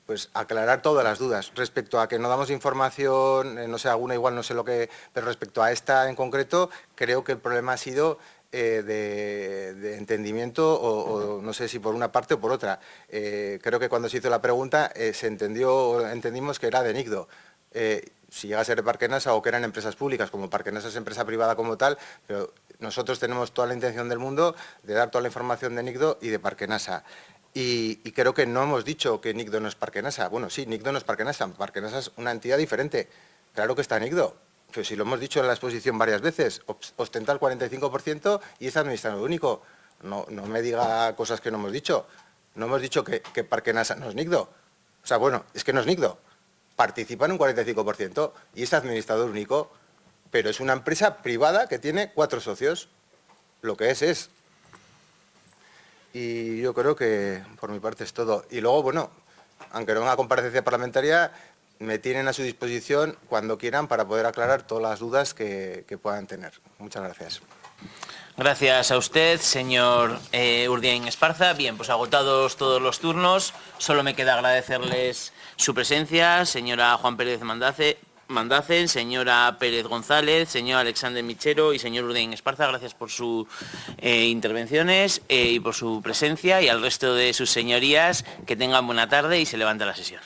Pues aclarar todas las dudas. Respecto a que no damos información, no sé, alguna igual no sé lo que, pero respecto a esta en concreto, creo que el problema ha sido de entendimiento o no sé si por una parte o por otra. Creo que cuando se hizo la pregunta entendimos que era de NICDO. Si llega a ser de Parque NASA o que eran empresas públicas, como Parque NASA es empresa privada como tal, pero nosotros tenemos toda la intención del mundo de dar toda la información de NICDO y de Parque NASA. Y creo que no hemos dicho que NICDO no es Parque NASA. Bueno, sí, NICDO no es Parque NASA es una entidad diferente. Claro que está NICDO. Pues si lo hemos dicho en la exposición varias veces, ostenta el 45% y es administrador único. No me diga cosas que no hemos dicho. No hemos dicho que Parque NASA no es NICDO. O sea, bueno, es que no es NICDO. Participa en un 45% y es administrador único, pero es una empresa privada que tiene 4 socios. Lo que es. Y yo creo que por mi parte es todo. Y luego, bueno, aunque no una comparecencia parlamentaria, me tienen a su disposición cuando quieran para poder aclarar todas las dudas que puedan tener. Muchas gracias. Gracias a usted, señor Urdiain Esparza. Bien, pues agotados todos los turnos, solo me queda agradecerles su presencia, señora Juan Pérez Mandacen, señora Pérez González, señor Alexander Michero y señor Urdiain Esparza. Gracias por sus intervenciones y por su presencia, y al resto de sus señorías que tengan buena tarde y se levanta la sesión.